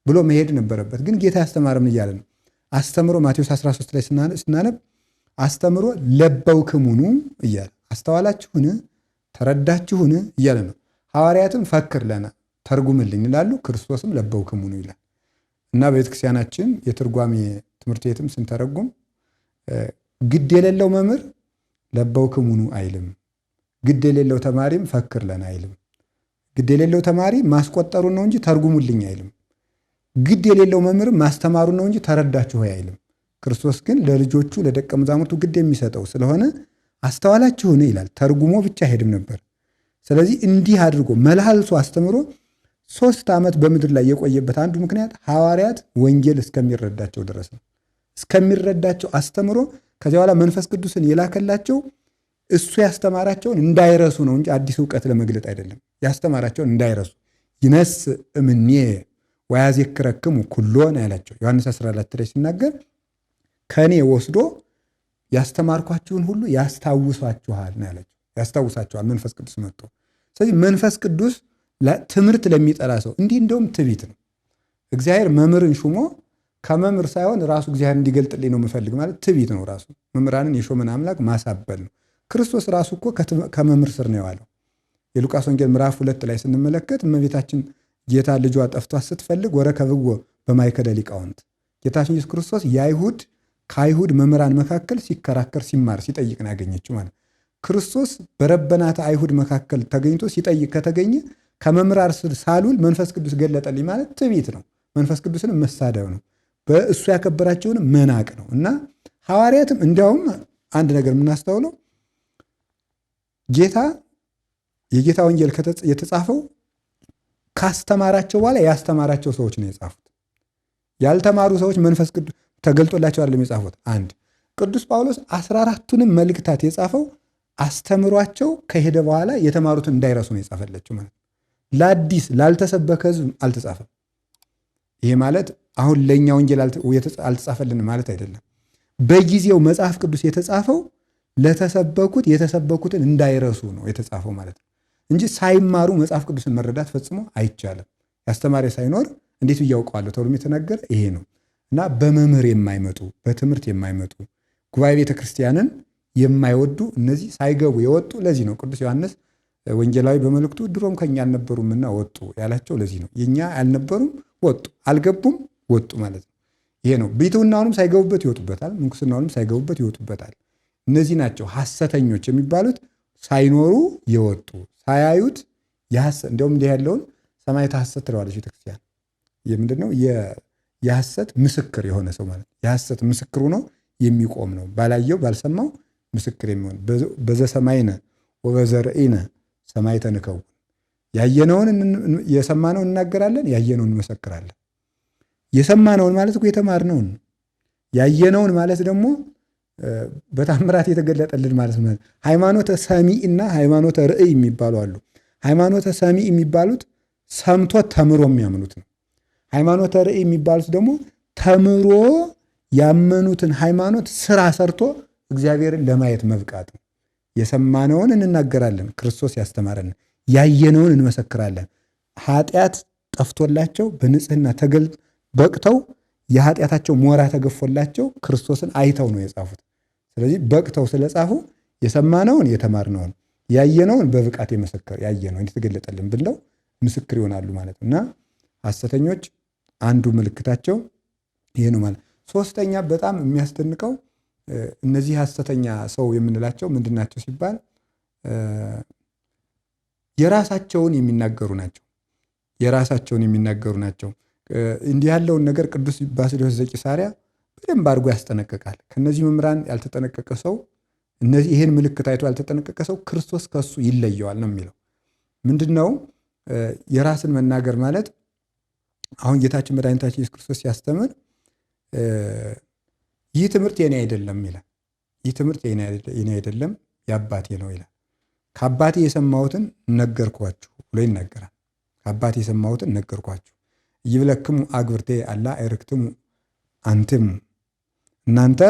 ብሎ መሄድ ነበረበት። ግን ጌታ ያስተማረም እያለ ነው። አስተምሮ ማቴዎስ 13 ላይ ስናነብ አስተምሮ ለበውክሙኑ እያለ አስተዋላችሁን ተረዳችሁን እያለ ነው። ሐዋርያትም ፈክር ለና ተርጉምልኝ ይላሉ። ክርስቶስም ለበውክሙኑ ይላል እና በቤተክርስቲያናችን የትርጓሜ ትምህርት ቤትም ስንተረጉም ግድ የሌለው መምህር ለበውክሙኑ አይልም፣ ግድ የሌለው ተማሪም ፈክር ለና አይልም። ግድ የሌለው ተማሪ ማስቆጠሩን ነው እንጂ ተርጉሙልኝ አይልም። ግድ የሌለው መምህርም ማስተማሩን ነው እንጂ ተረዳችሁ ሆይ አይልም። ክርስቶስ ግን ለልጆቹ ለደቀ መዛሙርቱ ግድ የሚሰጠው ስለሆነ አስተዋላችሁን ይላል። ተርጉሞ ብቻ አይሄድም ነበር። ስለዚህ እንዲህ አድርጎ መላልሶ አስተምሮ 3 ዓመት በምድር ላይ የቆየበት አንዱ ምክንያት ሐዋርያት ወንጌል እስከሚረዳቸው ድረስ ነው። እስከሚረዳቸው አስተምሮ ከዚያ በኋላ መንፈስ ቅዱስን የላከላቸው እሱ ያስተማራቸውን እንዳይረሱ ነው እንጂ አዲስ እውቀት ለመግለጥ አይደለም። ያስተማራቸውን እንዳይረሱ ይነስ እምኔ ወያዜክረክሙ ኩሎ ነው ያላቸው። ዮሐንስ 14 ላይ ሲናገር ከኔ ወስዶ ያስተማርኳችሁን ሁሉ ያስታውሷችኋል ነው ያላቸው። ያስታውሳችኋል መንፈስ ቅዱስ መጥቶ። ስለዚህ መንፈስ ቅዱስ ትምህርት ለሚጠራ ሰው እንዲህ እንደውም ትዕቢት ነው። እግዚአብሔር መምህርን ሹሞ ከመምህር ሳይሆን ራሱ እግዚአብሔር እንዲገልጥልኝ ነው የምፈልግ ማለት ትዕቢት ነው። ራሱ መምህራንን የሾመን አምላክ ማሳበል ነው። ክርስቶስ ራሱ እኮ ከመምህር ስር ነው የዋለው። የሉቃስ ወንጌል ምዕራፍ 2 ላይ ስንመለከት እመቤታችን ጌታ ልጇ ጠፍቷት ስትፈልግ ወረከብዎ በማእከለ ሊቃውንት ጌታችን ኢየሱስ ክርስቶስ ከአይሁድ መምህራን መካከል ሲከራከር ሲማር ሲጠይቅ ነው ያገኘችው ማለት። ክርስቶስ በረበናተ አይሁድ መካከል ተገኝቶ ሲጠይቅ ከተገኘ ከመምህራን ስር ሳልውል መንፈስ ቅዱስ ገለጠልኝ ማለት ትዕቢት ነው። መንፈስ ቅዱስን መሳደብ ነው። በእሱ ያከበራቸውን መናቅ ነው። እና ሐዋርያትም እንዲያውም አንድ ነገር የምናስተውለው ጌታ የጌታ ወንጌል የተጻፈው ካስተማራቸው በኋላ ያስተማራቸው ሰዎች ነው የጻፉት። ያልተማሩ ሰዎች መንፈስ ቅዱስ ተገልጦላቸው አይደለም የጻፉት። አንድ ቅዱስ ጳውሎስ 14ቱንም መልእክታት የጻፈው አስተምሯቸው ከሄደ በኋላ የተማሩትን እንዳይረሱ ነው የጻፈላቸው ማለት ነው። ለአዲስ ላልተሰበከ ሕዝብ አልተጻፈም። ይሄ ማለት አሁን ለእኛ ወንጌል አልተጻፈልንም ማለት አይደለም። በጊዜው መጽሐፍ ቅዱስ የተጻፈው ለተሰበኩት የተሰበኩትን እንዳይረሱ ነው የተጻፈው ማለት ነው እንጂ ሳይማሩ መጽሐፍ ቅዱስን መረዳት ፈጽሞ አይቻልም። ያስተማሪ ሳይኖር እንዴት እያውቀዋለሁ ተብሎም የተነገረ ይሄ ነው እና በመምህር የማይመጡ በትምህርት የማይመጡ ጉባኤ ቤተ ክርስቲያንን የማይወዱ እነዚህ ሳይገቡ የወጡ ለዚህ ነው ቅዱስ ዮሐንስ ወንጌላዊ በመልእክቱ ድሮም ከኛ አልነበሩምና ወጡ ያላቸው ለዚህ ነው። የኛ አልነበሩም ወጡ፣ አልገቡም ወጡ ማለት ነው። ይሄ ነው። ብሕትውናውንም ሳይገቡበት ይወጡበታል፣ ምንኩስናውንም ሳይገቡበት ይወጡበታል። እነዚህ ናቸው ሐሰተኞች የሚባሉት፣ ሳይኖሩ የወጡ ሳያዩት እንዲያውም እንዲህ ያለውን ሰማዕተ ሐሰት ትለዋለች ቤተክርስቲያን። ምንድን ነው? የሐሰት ምስክር የሆነ ሰው ማለት ነው። የሐሰት ምስክሩ ነው የሚቆም ነው። ባላየው ባልሰማው ምስክር የሚሆን በዘሰማይነ ወበዘርኢነ ሰማዕተ ንከውን። ያየነውን የሰማነውን እናገራለን፣ ያየነውን እንመሰክራለን። የሰማነውን ማለት እኮ የተማርነውን፣ ያየነውን ማለት ደግሞ በታምራት የተገለጠልን ማለት ነው። ሃይማኖተ ሰሚዕ እና ሃይማኖተ ርእይ የሚባሉ አሉ። ሃይማኖተ ሰሚዕ የሚባሉት ሰምቶ ተምሮ የሚያምኑት ነው። ሃይማኖተ ርእይ የሚባሉት ደግሞ ተምሮ ያመኑትን ሃይማኖት ስራ ሰርቶ እግዚአብሔርን ለማየት መብቃት ነው። የሰማነውን እንናገራለን፣ ክርስቶስ ያስተማረን፣ ያየነውን እንመሰክራለን። ኃጢአት ጠፍቶላቸው በንጽህና በቅተው የኃጢአታቸው ሞራ ተገፎላቸው ክርስቶስን አይተው ነው የጻፉት። ስለዚህ በቅተው ስለጻፉ የሰማነውን የተማርነውን ያየነውን በብቃት ያየነውን የተገለጠልን ብለው ምስክር ይሆናሉ ማለት ነው። እና ሐሰተኞች አንዱ ምልክታቸው ይሄ ነው ማለት። ሶስተኛ በጣም የሚያስደንቀው እነዚህ ሐሰተኛ ሰው የምንላቸው ምንድናቸው ሲባል የራሳቸውን የሚናገሩ ናቸው። የራሳቸውን የሚናገሩ ናቸው። እንዲህ ያለውን ነገር ቅዱስ ባስልዮስ ዘቂሳርያ በደንብ አድርጎ ያስጠነቅቃል። ከነዚህ መምህራን ያልተጠነቀቀ ሰው ይህን ምልክት አይቶ ያልተጠነቀቀ ሰው ክርስቶስ ከሱ ይለየዋል ነው የሚለው። ምንድነው የራስን መናገር ማለት? አሁን ጌታችን መድኃኒታችን ኢየሱስ ክርስቶስ ሲያስተምር ይህ ትምህርት የኔ አይደለም ይላል። ይህ ትምህርት የኔ አይደለም የአባቴ ነው ይላል። ከአባቴ የሰማሁትን ነገርኳችሁ ብሎ ይናገራል። ከአባቴ የሰማሁትን ነገርኳችሁ። ይብለክሙ አግብርቴ አላ አይርክትሙ አንትሙ፣ እናንተ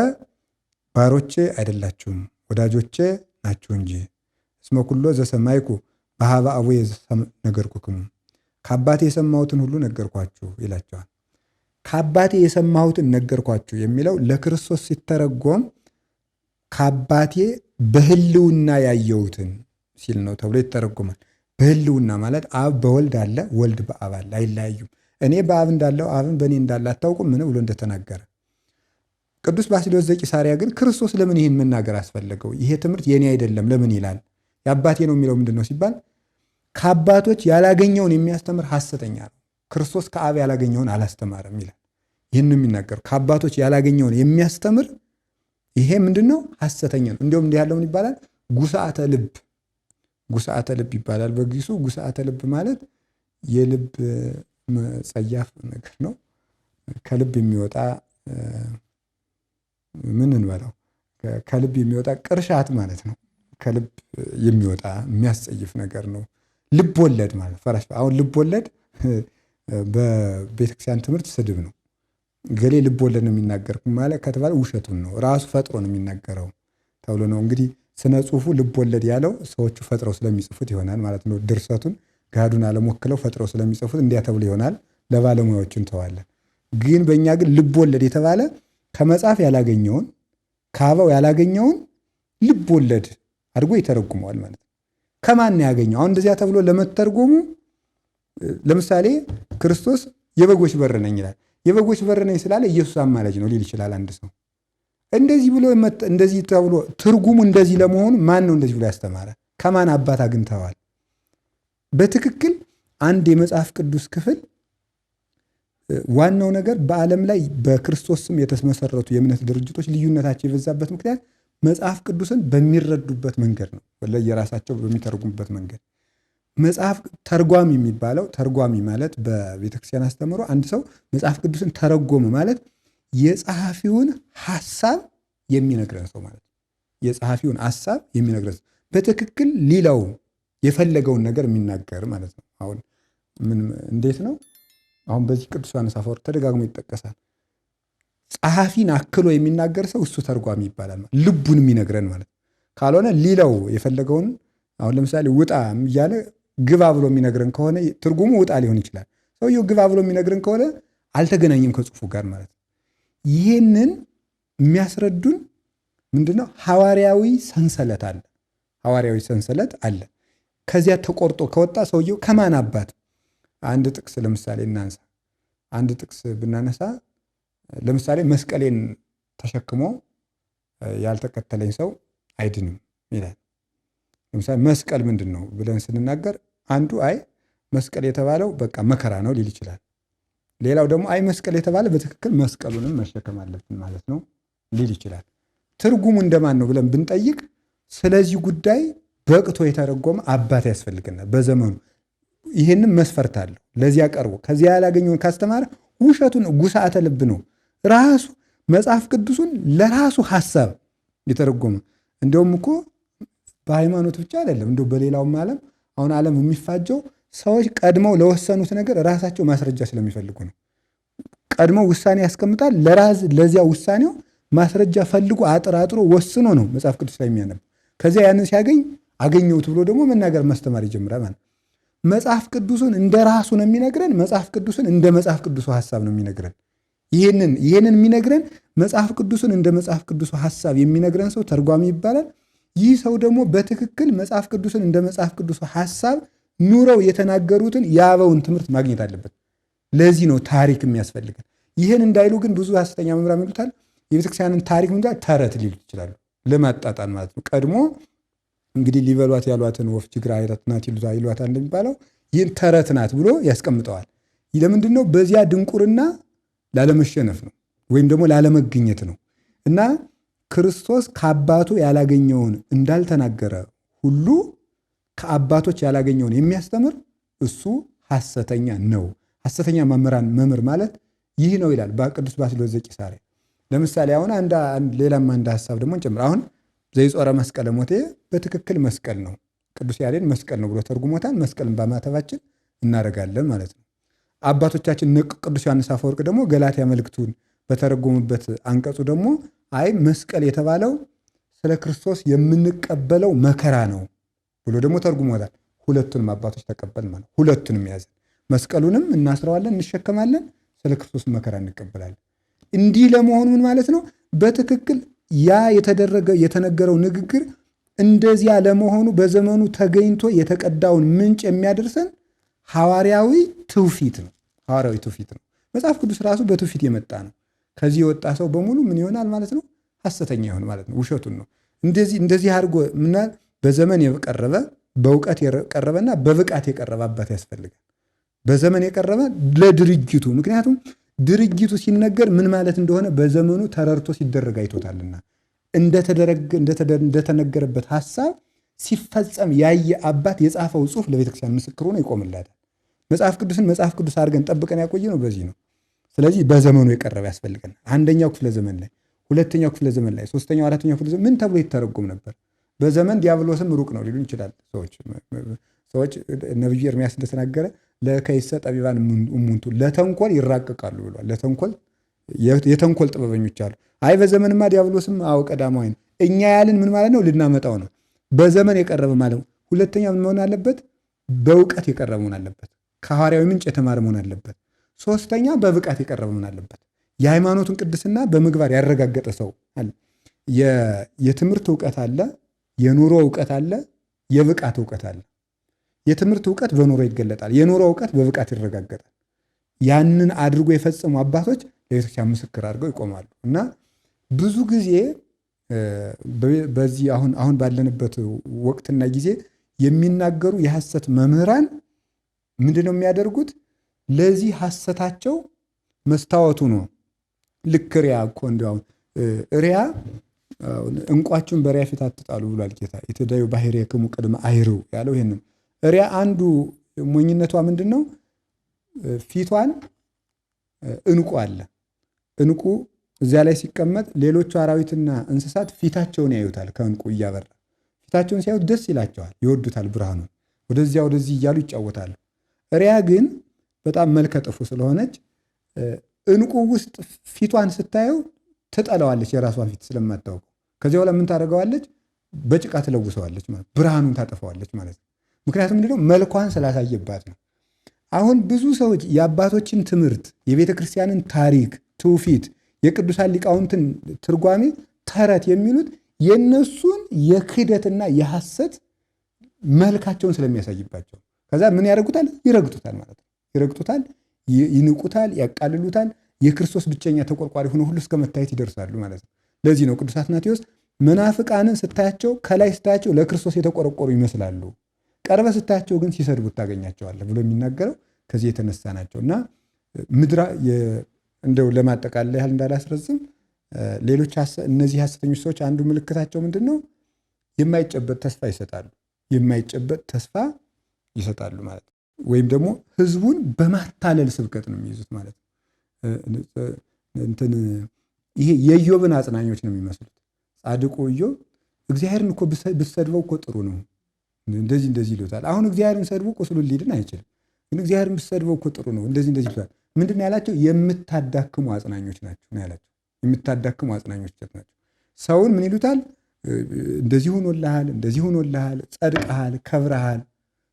ባሮቼ አይደላችሁም ወዳጆቼ ናችሁ እንጂ። እስመ ኩሎ ዘሰማይኩ በሀበ አቡየ ነገርኩክሙ፣ ከአባቴ የሰማሁትን ሁሉ ነገርኳችሁ ይላቸዋል። ከአባቴ የሰማሁትን ነገርኳችሁ የሚለው ለክርስቶስ ሲተረጎም ከአባቴ በህልውና ያየሁትን ሲል ነው ተብሎ ይተረጎማል። በህልውና ማለት አብ በወልድ አለ፣ ወልድ በአብ አለ፣ አይለያዩም። እኔ በአብ እንዳለው አብን በእኔ እንዳለ አታውቁም ምን ብሎ እንደተናገረ። ቅዱስ ባስልዮስ ዘቂሳርያ ግን ክርስቶስ ለምን ይህን መናገር አስፈለገው? ይሄ ትምህርት የኔ አይደለም ለምን ይላል? የአባቴ ነው የሚለው ምንድን ነው ሲባል ከአባቶች ያላገኘውን የሚያስተምር ሐሰተኛ ነው። ክርስቶስ ከአብ ያላገኘውን አላስተማረም ይላል። ይህን የሚናገር ከአባቶች ያላገኘውን የሚያስተምር ይሄ ምንድን ነው? ሐሰተኛ ነው። እንዲሁም እንዲህ ያለውን ይባላል ጉስዓተ ልብ። ጉስዓተ ልብ ይባላል በግሱ። ጉስዓተ ልብ ማለት የልብ ጸያፍ ነገር ነው። ከልብ የሚወጣ ምን እንበለው? ከልብ የሚወጣ ቅርሻት ማለት ነው። ከልብ የሚወጣ የሚያስጸይፍ ነገር ነው። ልብ ወለድ ማለት ፈራሽ። አሁን ልብ ወለድ በቤተክርስቲያን ትምህርት ስድብ ነው። ገሌ ልብ ወለድ ነው የሚናገር ማለት ከተባለ ውሸቱን ነው፣ ራሱ ፈጥሮ ነው የሚናገረው ተብሎ ነው። እንግዲህ ስነ ጽሁፉ ልብ ወለድ ያለው ሰዎቹ ፈጥረው ስለሚጽፉት ይሆናል ማለት ነው። ድርሰቱን ጋዱን አለሞክለው ፈጥረው ስለሚጽፉት እንዲያ ተብሎ ይሆናል። ለባለሙያዎቹ እንተዋለን። ግን በእኛ ግን ልብ ወለድ የተባለ ከመጽሐፍ ያላገኘውን ከአበው ያላገኘውን ልብ ወለድ አድርጎ ይተረጉመዋል ማለት ነው። ከማን ያገኘው? አሁን እንደዚያ ተብሎ ለመተርጎሙ ለምሳሌ ክርስቶስ የበጎች በር ነኝ ይላል። የበጎች በር ነኝ ስላለ ኢየሱስ አማላጅ ነው ሊል ይችላል አንድ ሰው። እንደዚህ ብሎ እንደዚህ ተብሎ ትርጉሙ እንደዚህ ለመሆኑ ማን ነው እንደዚህ ብሎ ያስተማረ? ከማን አባት አግኝተዋል? በትክክል አንድ የመጽሐፍ ቅዱስ ክፍል ዋናው ነገር በዓለም ላይ በክርስቶስ ስም የተመሰረቱ የእምነት ድርጅቶች ልዩነታቸው የበዛበት ምክንያት መጽሐፍ ቅዱስን በሚረዱበት መንገድ ነው፣ ለየራሳቸው በሚተረጉሙበት መንገድ። መጽሐፍ ተርጓሚ የሚባለው ተርጓሚ ማለት በቤተክርስቲያን አስተምሮ አንድ ሰው መጽሐፍ ቅዱስን ተረጎመ ማለት የጸሐፊውን ሐሳብ የሚነግረን ሰው ማለት ነው። የጸሐፊውን ሐሳብ የሚነግረን ሰው በትክክል ሊለው የፈለገውን ነገር የሚናገር ማለት ነው። አሁን እንዴት ነው? አሁን በዚህ ቅዱስ ዮሐንስ አፈወርቅ ተደጋግሞ ይጠቀሳል። ጸሐፊን አክሎ የሚናገር ሰው እሱ ተርጓሚ ይባላል። ልቡን የሚነግረን ማለት ነው። ካልሆነ ሊለው የፈለገውን አሁን ለምሳሌ ውጣ እያለ ግባ ብሎ የሚነግረን ከሆነ ትርጉሙ ውጣ ሊሆን ይችላል። ሰውየው ግባ ብሎ የሚነግረን ከሆነ አልተገናኝም ከጽሑፉ ጋር ማለት ነው። ይህንን የሚያስረዱን ምንድነው? ሐዋርያዊ ሰንሰለት አለ። ሐዋርያዊ ሰንሰለት አለ። ከዚያ ተቆርጦ ከወጣ ሰውየው ከማን አባት አንድ ጥቅስ ለምሳሌ እናንሳ። አንድ ጥቅስ ብናነሳ ለምሳሌ መስቀሌን ተሸክሞ ያልተከተለኝ ሰው አይድንም ይላል። ለምሳሌ መስቀል ምንድን ነው ብለን ስንናገር አንዱ አይ መስቀል የተባለው በቃ መከራ ነው ሊል ይችላል። ሌላው ደግሞ አይ መስቀል የተባለ በትክክል መስቀሉንም መሸከም አለብን ማለት ነው ሊል ይችላል። ትርጉሙ እንደማን ነው ብለን ብንጠይቅ ስለዚህ ጉዳይ በቅቶ የተረጎመ አባት ያስፈልገናል በዘመኑ። ይህንም መስፈርት አለው። ለዚያ ቀርቦ ከዚያ ያላገኘውን ካስተማረ ውሸቱን ጉሳተ ልብ ነው። ራሱ መጽሐፍ ቅዱሱን ለራሱ ሐሳብ የተረጎመ እንደውም እኮ በሃይማኖት ብቻ አይደለም እንደው በሌላውም ዓለም አሁን ዓለም የሚፋጀው ሰዎች ቀድመው ለወሰኑት ነገር ራሳቸው ማስረጃ ስለሚፈልጉ ነው። ቀድመው ውሳኔ ያስቀምጣል። ለዚያ ውሳኔው ማስረጃ ፈልጎ አጥራጥሮ ወስኖ ነው መጽሐፍ ቅዱስ ላይ የሚያነብ። ከዚያ ያንን ሲያገኝ አገኘሁት ብሎ ደግሞ መናገር ማስተማር ይጀምራል ማለት። መጽሐፍ ቅዱሱን እንደ ራሱ ነው የሚነግረን። መጽሐፍ ቅዱስን እንደ መጽሐፍ ቅዱሱ ሐሳብ ነው የሚነግረን። ይህንን የሚነግረን መጽሐፍ ቅዱስን እንደ መጽሐፍ ቅዱሱ ሐሳብ የሚነግረን ሰው ተርጓሚ ይባላል። ይህ ሰው ደግሞ በትክክል መጽሐፍ ቅዱስን እንደ መጽሐፍ ቅዱሱ ሐሳብ ኑረው የተናገሩትን የአበውን ትምህርት ማግኘት አለበት። ለዚህ ነው ታሪክ የሚያስፈልገን። ይህን እንዳይሉ ግን ብዙ ሐሰተኛ መምህራን ይሉታል። የቤተክርስቲያንን ታሪክ ምንድን ተረት ሊሉ ይችላሉ፣ ለማጣጣል ማለት ነው። ቀድሞ እንግዲህ ሊበሏት ያሏትን ወፍ ጅግራ አይነት ናት ይሏታል እንደሚባለው ይህን ተረት ናት ብሎ ያስቀምጠዋል። ለምንድን ነው? በዚያ ድንቁርና ላለመሸነፍ ነው፣ ወይም ደግሞ ላለመገኘት ነው። እና ክርስቶስ ከአባቱ ያላገኘውን እንዳልተናገረ ሁሉ ከአባቶች ያላገኘውን የሚያስተምር እሱ ሐሰተኛ ነው። ሐሰተኛ መምህር ማለት ይህ ነው ይላል በቅዱስ ባስልዮስ ዘቂሳርያ። ለምሳሌ አሁን ሌላም አንድ ሐሳብ ደግሞ እንጨምር። አሁን ዘይጾረ መስቀለ ሞቴ በትክክል መስቀል ነው፣ ቅዱስ ያሬድ መስቀል ነው ብሎ ተርጉሞታል። መስቀልን በማተባችን እናደርጋለን ማለት ነው። አባቶቻችን ቅዱስ ዮሐንስ አፈወርቅ ደግሞ ገላትያ መልእክቱን በተረጎሙበት አንቀጹ ደግሞ አይ መስቀል የተባለው ስለ ክርስቶስ የምንቀበለው መከራ ነው ብሎ ደግሞ ተርጉሞታል። ሁለቱንም አባቶች ተቀበል ማለት ሁለቱንም ያዘ። መስቀሉንም እናስረዋለን፣ እንሸከማለን፣ ስለ ክርስቶስ መከራ እንቀበላለን። እንዲህ ለመሆኑ ምን ማለት ነው? በትክክል ያ የተነገረው ንግግር እንደዚያ ለመሆኑ በዘመኑ ተገኝቶ የተቀዳውን ምንጭ የሚያደርሰን ሐዋርያዊ ትውፊት ነው። ሐዋርያዊ ትውፊት ነው። መጽሐፍ ቅዱስ ራሱ በትውፊት የመጣ ነው። ከዚህ የወጣ ሰው በሙሉ ምን ይሆናል ማለት ነው? ሐሰተኛ ይሆን ማለት ነው። ውሸቱን ነው። እንደዚህ አድርጎ ምናል በዘመን የቀረበ በእውቀት የቀረበና በብቃት የቀረበ አባት ያስፈልጋል። በዘመን የቀረበ ለድርጅቱ፣ ምክንያቱም ድርጅቱ ሲነገር ምን ማለት እንደሆነ በዘመኑ ተረድቶ ሲደረግ አይቶታልና እንደተነገረበት ሐሳብ ሲፈጸም ያየ አባት የጻፈው ጽሑፍ ለቤተክርስቲያን ምስክር ሆኖ ይቆምላታል። መጽሐፍ ቅዱስን መጽሐፍ ቅዱስ አድርገን ጠብቀን ያቆየ ነው በዚህ ነው። ስለዚህ በዘመኑ የቀረበ ያስፈልገናል። አንደኛው ክፍለ ዘመን ላይ፣ ሁለተኛው ክፍለ ዘመን ላይ፣ ሶስተኛው፣ አራተኛው ክፍለ ዘመን ምን ተብሎ ይተረጎም ነበር? በዘመን ዲያብሎስም ሩቅ ነው ሊሉን ይችላል ሰዎች። ነቢዩ ኤርምያስ እንደተናገረ ለከይሰ ጠቢባን እሙንቱ ለተንኮል ይራቀቃሉ ብሏል። የተንኮል ጥበበኞች አሉ። አይ በዘመንማ ዲያብሎስም ቀዳማዊ ነው። እኛ ያልን ምን ማለት ነው? ልናመጣው ነው። በዘመን የቀረበ ማለት ነው። ሁለተኛ ምን መሆን አለበት? በእውቀት የቀረበ መሆን አለበት። ከሐዋርያዊ ምንጭ የተማረ መሆን አለበት። ሶስተኛ በብቃት የቀረበ መሆን አለበት። የሃይማኖቱን ቅድስና በምግባር ያረጋገጠ ሰው አለ። የትምህርት እውቀት አለ፣ የኑሮ እውቀት አለ፣ የብቃት እውቀት አለ። የትምህርት እውቀት በኑሮ ይገለጣል። የኑሮ እውቀት በብቃት ይረጋገጣል። ያንን አድርጎ የፈጸሙ አባቶች ለቤተክርስቲያን ምስክር አድርገው ይቆማሉ። እና ብዙ ጊዜ በዚህ አሁን ባለንበት ወቅትና ጊዜ የሚናገሩ የሐሰት መምህራን ምንድን ነው የሚያደርጉት? ለዚህ ሐሰታቸው መስታወቱ ነው። ልክ ሪያ እኮ እንዲያውም ሪያ እንቋችሁን በሪያ ፊት አትጣሉ ብሏል ጌታ። የተዳዩ ባሕርክሙ ቅድመ አይርው ያለው ይሄንን እሪያ አንዱ ሞኝነቷ ምንድን ነው? ፊቷን እንቁ አለ። እንቁ እዚያ ላይ ሲቀመጥ ሌሎቹ አራዊትና እንስሳት ፊታቸውን ያዩታል። ከእንቁ እያበራ ፊታቸውን ሲያዩት ደስ ይላቸዋል፣ ይወዱታል ብርሃኑን። ወደዚያ ወደዚህ እያሉ ይጫወታሉ። እሪያ ግን በጣም መልከ ጥፉ ስለሆነች እንቁ ውስጥ ፊቷን ስታየው ትጠለዋለች፣ የራሷን ፊት ስለማታውቀው። ከዚያ በኋላ ምን ታደርገዋለች? በጭቃ ትለውሰዋለች ማለት ብርሃኑን ታጠፋዋለች ማለት ነው። ምክንያቱም ምንድነው? መልኳን ስላሳየባት ነው። አሁን ብዙ ሰዎች የአባቶችን ትምህርት፣ የቤተ ክርስቲያንን ታሪክ፣ ትውፊት፣ የቅዱሳን ሊቃውንትን ትርጓሜ ተረት የሚሉት የነሱን የክህደትና የሐሰት መልካቸውን ስለሚያሳይባቸው ከዛ ምን ያደርጉታል? ይረግጡታል ማለት ነው። ይረግጡታል፣ ይንቁታል፣ ያቃልሉታል። የክርስቶስ ብቸኛ ተቆርቋሪ ሆኖ ሁሉ እስከ መታየት ይደርሳሉ ማለት ነው። ለዚህ ነው ቅዱስ አትናቴዎስ መናፍቃንን ስታያቸው ከላይ ስታያቸው ለክርስቶስ የተቆረቆሩ ይመስላሉ፣ ቀርበ ስታያቸው ግን ሲሰድቡት ታገኛቸዋለህ ብሎ የሚናገረው ከዚህ የተነሳ ናቸው። እና ምድራ እንደው ለማጠቃለል ያህል እንዳላስረዝም ሌሎች እነዚህ ሐሰተኞች ሰዎች አንዱ ምልክታቸው ምንድን ነው? የማይጨበጥ ተስፋ ይሰጣሉ። የማይጨበጥ ተስፋ ይሰጣሉ ማለት ነው። ወይም ደግሞ ህዝቡን በማታለል ስብከት ነው የሚይዙት ማለት ነው። ይሄ የኢዮብን አጽናኞች ነው የሚመስሉት። ጻድቁ ኢዮብ እግዚአብሔርን እኮ ብትሰድበው እኮ ጥሩ ነው እንደዚህ እንደዚህ ይሉታል። አሁን እግዚአብሔርን ሰድቦ ቁስሉን ሊድን አይችልም። ግን እግዚአብሔርን ብትሰድበው እኮ ጥሩ ነው እንደዚህ እንደዚህ ይሉታል። ምንድን ነው ያላቸው? የምታዳክሙ አጽናኞች ናቸው ነው ያላቸው። የምታዳክሙ አጽናኞች ናቸው። ሰውን ምን ይሉታል? እንደዚህ ሆኖልሃል፣ እንደዚህ ሆኖልሃል፣ ጸድቀሃል፣ ከብረሃል፣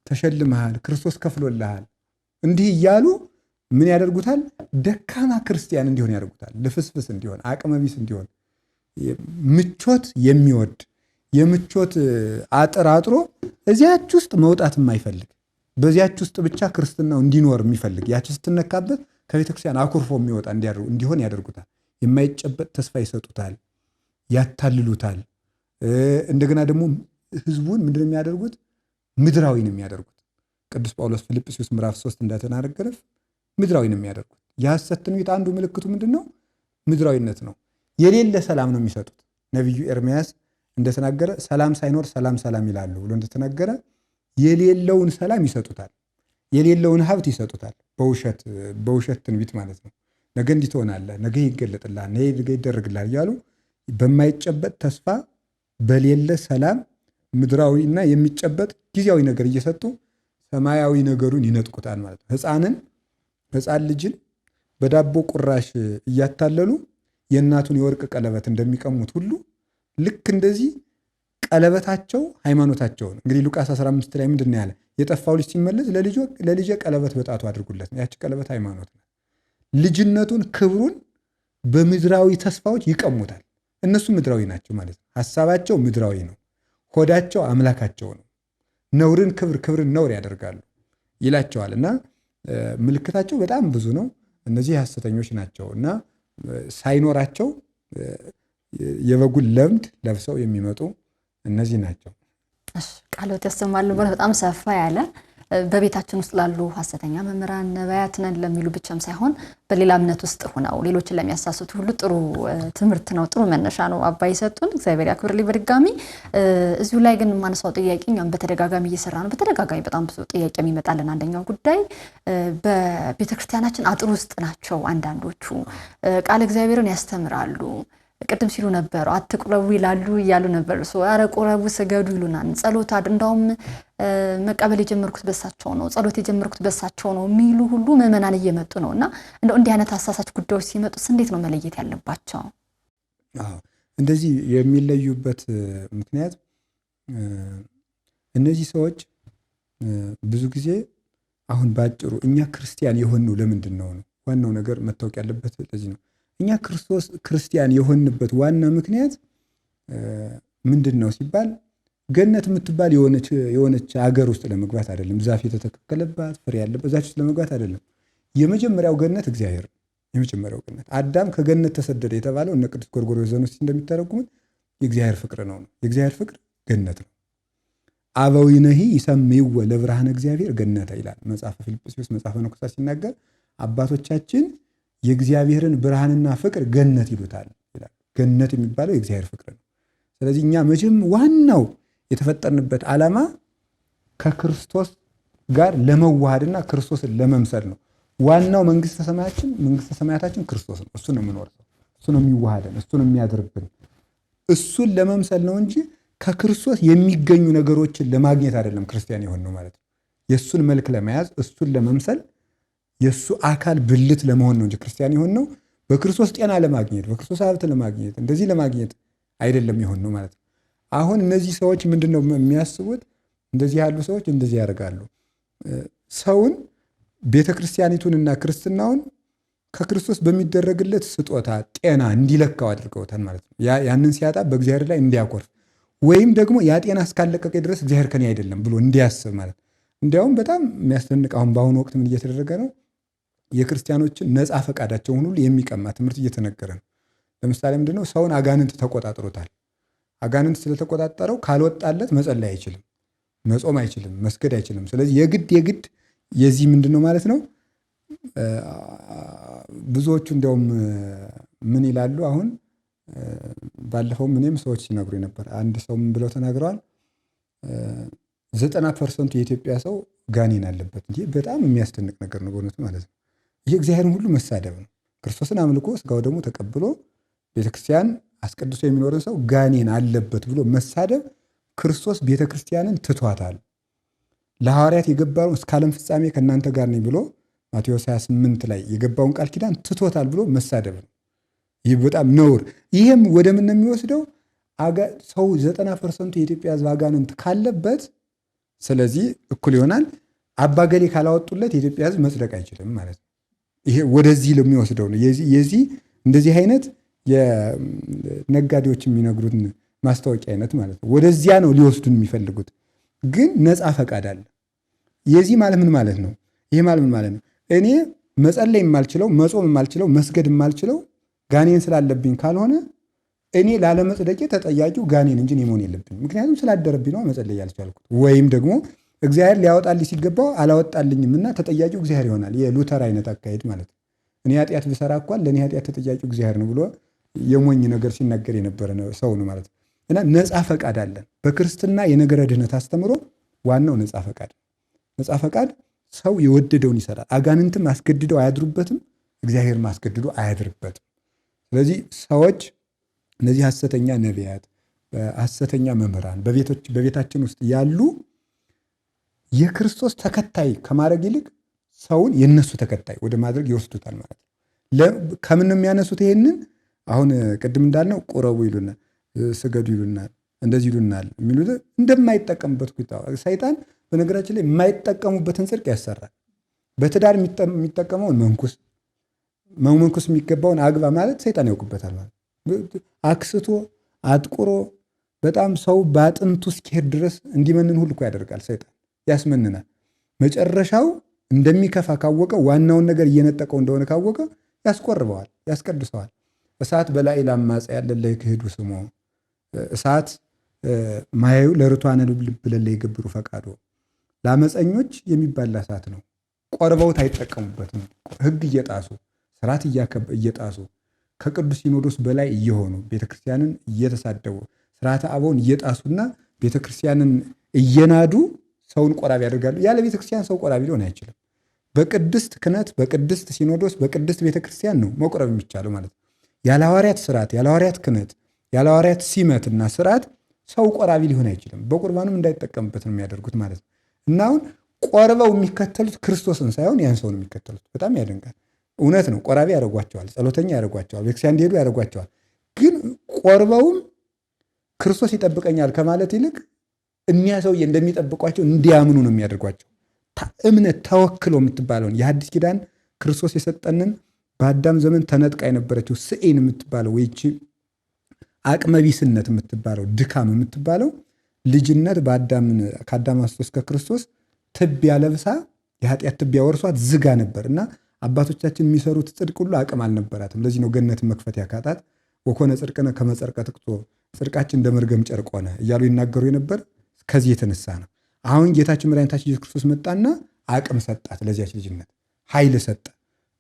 ተሸልመሃል፣ ክርስቶስ ከፍሎልሃል፣ እንዲህ እያሉ ምን ያደርጉታል? ደካማ ክርስቲያን እንዲሆን ያደርጉታል። ልፍስፍስ እንዲሆን፣ አቅመቢስ እንዲሆን፣ ምቾት የሚወድ የምቾት አጥር አጥሮ እዚያች ውስጥ መውጣት የማይፈልግ በዚያች ውስጥ ብቻ ክርስትናው እንዲኖር የሚፈልግ ያች ስትነካበት ከቤተክርስቲያን አኩርፎ የሚወጣ እንዲሆን ያደርጉታል። የማይጨበጥ ተስፋ ይሰጡታል፣ ያታልሉታል። እንደገና ደግሞ ህዝቡን ምንድን የሚያደርጉት? ምድራዊ ነው የሚያደርጉት። ቅዱስ ጳውሎስ ፊልጵስዩስ ምዕራፍ 3 እንደተናገረ ምድራዊ ነው የሚያደርጉት። የሐሰት ትንቢት አንዱ ምልክቱ ምንድን ነው? ምድራዊነት ነው። የሌለ ሰላም ነው የሚሰጡት። ነቢዩ ኤርምያስ እንደተናገረ ሰላም ሳይኖር ሰላም ሰላም ይላሉ ብሎ እንደተናገረ የሌለውን ሰላም ይሰጡታል። የሌለውን ሀብት ይሰጡታል። በውሸት ትንቢት ማለት ነው። ነገ እንዲህ ትሆናለህ፣ ነገ ይገለጥልሃል፣ ነገ ይደረግልሃል እያሉ በማይጨበጥ ተስፋ በሌለ ሰላም ምድራዊና የሚጨበጥ ጊዜያዊ ነገር እየሰጡ ሰማያዊ ነገሩን ይነጥቁታል ማለት ነው። ሕፃን ልጅን በዳቦ ቁራሽ እያታለሉ የእናቱን የወርቅ ቀለበት እንደሚቀሙት ሁሉ ልክ እንደዚህ ቀለበታቸው ሃይማኖታቸው ነው። እንግዲህ ሉቃስ 15 ላይ ምንድን ነው ያለ? የጠፋው ልጅ ሲመለስ ለልጄ ቀለበት በጣቱ አድርጉለት። ያቺ ቀለበት ሃይማኖት ነው። ልጅነቱን ክብሩን በምድራዊ ተስፋዎች ይቀሙታል። እነሱ ምድራዊ ናቸው ማለት ነው። ሐሳባቸው ምድራዊ ነው። ሆዳቸው አምላካቸው ነው። ነውርን ክብር፣ ክብርን ነውር ያደርጋሉ ይላቸዋል። እና ምልክታቸው በጣም ብዙ ነው። እነዚህ ሐሰተኞች ናቸው እና ሳይኖራቸው የበጉን ለምድ ለብሰው የሚመጡ እነዚህ ናቸው። ቃሎት ያሰማሉ። በጣም ሰፋ ያለ በቤታችን ውስጥ ላሉ ሐሰተኛ መምህራን ነቢያት ነን ለሚሉ ብቻም ሳይሆን በሌላ እምነት ውስጥ ሆነው ሌሎችን ለሚያሳስቱ ሁሉ ጥሩ ትምህርት ነው፣ ጥሩ መነሻ ነው አባይ ሰጡን። እግዚአብሔር ያክብርልኝ። በድጋሚ እዚሁ ላይ ግን ማነሳው ጥያቄ እኛም በተደጋጋሚ እየሰራ ነው። በተደጋጋሚ በጣም ብዙ ጥያቄ የሚመጣልን አንደኛው ጉዳይ በቤተክርስቲያናችን አጥር ውስጥ ናቸው። አንዳንዶቹ ቃል እግዚአብሔርን ያስተምራሉ፣ ቅድም ሲሉ ነበሩ፣ አትቁረቡ ይላሉ እያሉ ነበር። ኧረ ቁረቡ፣ ስገዱ ይሉናል። ጸሎት እንዳውም መቀበል የጀመርኩት በሳቸው ነው፣ ጸሎት የጀመርኩት በሳቸው ነው የሚሉ ሁሉ ምዕመናን እየመጡ ነው። እና እንደው እንዲህ አይነት አሳሳች ጉዳዮች ሲመጡስ እንዴት ነው መለየት ያለባቸው? እንደዚህ የሚለዩበት ምክንያት እነዚህ ሰዎች ብዙ ጊዜ አሁን ባጭሩ እኛ ክርስቲያን የሆንነው ለምንድን ነው? ዋናው ነገር መታወቅ ያለበት ለዚህ ነው። እኛ ክርስቲያን የሆንበት ዋና ምክንያት ምንድን ነው ሲባል ገነት የምትባል የሆነች ሀገር ውስጥ ለመግባት አይደለም። ዛፍ የተተከለባት ፍሬ ያለበት ዛፍ ውስጥ ለመግባት አይደለም። የመጀመሪያው ገነት እግዚአብሔር ነው። የመጀመሪያው ገነት አዳም ከገነት ተሰደደ የተባለው እነ ቅዱስ ጎርጎርዮስ ዘኑስቲ እንደሚተረጉሙት የእግዚአብሔር ፍቅር ነው። የእግዚአብሔር ፍቅር ገነት ነው። አበዊነሂ ይሰምይወ ለብርሃነ እግዚአብሔር ገነተ ይላል መጽሐፈ ፊልጵስዩስ መጽሐፈ መነኮሳት ሲናገር አባቶቻችን የእግዚአብሔርን ብርሃንና ፍቅር ገነት ይሉታል ይላል። ገነት የሚባለው የእግዚአብሔር ፍቅር ነው። ስለዚህ እኛ ዋናው የተፈጠርንበት ዓላማ ከክርስቶስ ጋር ለመዋሃድና ክርስቶስን ለመምሰል ነው። ዋናው መንግስተ ሰማያታችን ክርስቶስ ነው። እሱ ነው የሚኖረው፣ እሱ ነው የሚዋሃደን፣ እሱ ነው የሚያድርብን። እሱን ለመምሰል ነው እንጂ ከክርስቶስ የሚገኙ ነገሮችን ለማግኘት አይደለም ክርስቲያን የሆን ነው ማለት ነው። የእሱን መልክ ለመያዝ እሱን ለመምሰል የእሱ አካል ብልት ለመሆን ነው እንጂ ክርስቲያን የሆን ነው በክርስቶስ ጤና ለማግኘት በክርስቶስ ሀብት ለማግኘት እንደዚህ ለማግኘት አይደለም የሆን ነው ማለት ነው። አሁን እነዚህ ሰዎች ምንድን ነው የሚያስቡት? እንደዚህ ያሉ ሰዎች እንደዚህ ያደርጋሉ። ሰውን ቤተክርስቲያኒቱንና ክርስትናውን ከክርስቶስ በሚደረግለት ስጦታ ጤና እንዲለካው አድርገውታል ማለት ነው። ያንን ሲያጣ በእግዚአብሔር ላይ እንዲያኮርፍ ወይም ደግሞ ያ ጤና እስካለቀቀ ድረስ እግዚአብሔር ከኔ አይደለም ብሎ እንዲያስብ ማለት ነው። እንዲያውም በጣም የሚያስደንቅ አሁን በአሁኑ ወቅት ምን እየተደረገ ነው? የክርስቲያኖችን ነፃ ፈቃዳቸውን ሁሉ የሚቀማ ትምህርት እየተነገረ ነው። ለምሳሌ ምንድነው? ሰውን አጋንንት ተቆጣጥሮታል። አጋንንት ስለተቆጣጠረው ካልወጣለት መጸለይ አይችልም፣ መጾም አይችልም፣ መስገድ አይችልም። ስለዚህ የግድ የዚህ ምንድነው ማለት ነው። ብዙዎቹ እንዲያውም ምን ይላሉ? አሁን ባለፈው እኔም ሰዎች ሲነግሩ ነበር። አንድ ሰው ምን ብለው ተናግረዋል? 90% የኢትዮጵያ ሰው ጋኔን አለበት እንጂ በጣም የሚያስደንቅ ነገር ነው በእውነቱ ማለት ነው። ይህ እግዚአብሔርን ሁሉ መሳደብ ነው። ክርስቶስን አምልኮ ስጋው ደግሞ ተቀብሎ ቤተክርስቲያን አስቀድሶ የሚኖርን ሰው ጋኔን አለበት ብሎ መሳደብ ክርስቶስ ቤተክርስቲያንን ትቷታል። ለሐዋርያት የገባውን እስከ ዓለም ፍጻሜ ከእናንተ ጋር ነኝ ብሎ ማቴዎስ 28 ላይ የገባውን ቃል ኪዳን ትቶታል ብሎ መሳደብ ነው። ይህ በጣም ነውር። ይህም ወደ ምን ነው የሚወስደው? ሰው 90% የኢትዮጵያ ሕዝብ አጋንንት ካለበት ስለዚህ እኩል ይሆናል። አባገሌ ካላወጡለት የኢትዮጵያ ሕዝብ መጽደቅ አይችልም ማለት ነው። ይሄ ወደዚህ ለሚወስደው ነው። የዚህ እንደዚህ አይነት የነጋዴዎች የሚነግሩትን ማስታወቂያ አይነት ማለት ነው። ወደዚያ ነው ሊወስዱን የሚፈልጉት። ግን ነፃ ፈቃድ አለ። የዚህ ማለት ምን ማለት ነው? ይሄ ማለት ምን ማለት ነው? እኔ መጸለይ የማልችለው መጾም የማልችለው መስገድ የማልችለው ጋኔን ስላለብኝ ካልሆነ እኔ ላለመጽደቄ ተጠያቂው ጋኔን እንጂ እኔ መሆን የለብኝም። ምክንያቱም ስላደረብኝ ነው መጸለይ ያልቻልኩት። ወይም ደግሞ እግዚአብሔር ሊያወጣልኝ ሲገባው አላወጣልኝምና ተጠያቂው እግዚአብሔር ይሆናል። የሉተር አይነት አካሄድ ማለት ነው። እኔ ኃጢአት ብሰራ እንኳን ለእኔ ኃጢአት ተጠያቂው እግዚአብሔር ነው ብሎ የሞኝ ነገር ሲናገር የነበረ ሰው ነው ማለት ነው። እና ነፃ ፈቃድ አለን በክርስትና የነገረ ድህነት አስተምሮ። ዋናው ነፃ ፈቃድ። ነፃ ፈቃድ ሰው የወደደውን ይሰራል። አጋንንትም አስገድደው አያድሩበትም፣ እግዚአብሔርም አስገድዶ አያድርበትም። ስለዚህ ሰዎች እነዚህ ሐሰተኛ ነቢያት፣ ሐሰተኛ መምህራን በቤታችን ውስጥ ያሉ የክርስቶስ ተከታይ ከማድረግ ይልቅ ሰውን የነሱ ተከታይ ወደ ማድረግ ይወስዱታል ማለት ነው። ከምን የሚያነሱት? ይሄንን አሁን ቅድም እንዳልነው ቁረቡ ይሉናል፣ ስገዱ ይሉናል፣ እንደዚህ ይሉናል የሚሉት እንደማይጠቀሙበት ሰይጣን በነገራችን ላይ የማይጠቀሙበትን ጽድቅ ያሰራል። በትዳር የሚጠቀመውን መንኩስ የሚገባውን አግባ ማለት ሰይጣን ያውቅበታል ማለት አክስቶ አጥቁሮ በጣም ሰው በአጥንቱ እስኪሄድ ድረስ እንዲመንን ሁሉ እኮ ያደርጋል። ሰይጣን ያስመንናል። መጨረሻው እንደሚከፋ ካወቀ ዋናውን ነገር እየነጠቀው እንደሆነ ካወቀ ያስቆርበዋል፣ ያስቀድሰዋል። እሳት በላይ ላማፀ ያለለ ክህዱ ስሞ እሳት ማየው ለርቷነ ልብ ለለ ይገብሩ ፈቃዶ። ለአመፀኞች የሚባል እሳት ነው። ቆርበውት አይጠቀሙበትም። ሕግ እየጣሱ ስርዓት እየጣሱ ከቅዱስ ሲኖዶስ በላይ እየሆኑ ቤተክርስቲያንን እየተሳደቡ ስርዓተ አበውን እየጣሱና ቤተክርስቲያንን እየናዱ ሰውን ቆራቢ ያደርጋሉ። ያለ ቤተክርስቲያን ሰው ቆራቢ ሊሆን አይችልም። በቅድስት ክህነት፣ በቅድስት ሲኖዶስ፣ በቅድስት ቤተክርስቲያን ነው መቆረብ የሚቻለው ማለት ነው። ያለ ሐዋርያት ስርዓት፣ ያለ ሐዋርያት ክህነት፣ ያለ ሐዋርያት ሲመትና ስርዓት ሰው ቆራቢ ሊሆን አይችልም። በቁርባንም እንዳይጠቀምበት ነው የሚያደርጉት ማለት ነው። እና አሁን ቆርበው የሚከተሉት ክርስቶስን ሳይሆን ያን ሰው ነው የሚከተሉት። በጣም ያደንቃል። እውነት ነው። ቆራቢ ያደርጓቸዋል፣ ጸሎተኛ ያደርጓቸዋል፣ ቤተክርስቲያን እንዲሄዱ ያደርጓቸዋል። ግን ቆርበውም ክርስቶስ ይጠብቀኛል ከማለት ይልቅ እኒያ ሰውዬ እንደሚጠብቋቸው እንዲያምኑ ነው የሚያደርጓቸው። እምነት ተወክሎ የምትባለውን የሐዲስ ኪዳን ክርስቶስ የሰጠንን በአዳም ዘመን ተነጥቃ የነበረችው ስዕን የምትባለው ወይቺ አቅመቢስነት የምትባለው ድካም የምትባለው ልጅነት ከአዳም አንስቶ እስከ ክርስቶስ ትቢያ ለብሳ የኃጢአት ትቢያ ወርሷት ዝጋ ነበር እና አባቶቻችን የሚሰሩት ጽድቅ ሁሉ አቅም አልነበራትም። ለዚህ ነው ገነትን መክፈት ያካጣት። ወኮነ ጽድቅነ ከመ ጸርቀ ትክቶ፣ ጽድቃችን እንደ መርገም ጨርቅ ሆነ እያሉ ይናገሩ የነበር ከዚህ የተነሳ ነው። አሁን ጌታችን መድኃኒታችን ኢየሱስ ክርስቶስ መጣና አቅም ሰጣት። ለዚያች ልጅነት ኃይል ሰጠ።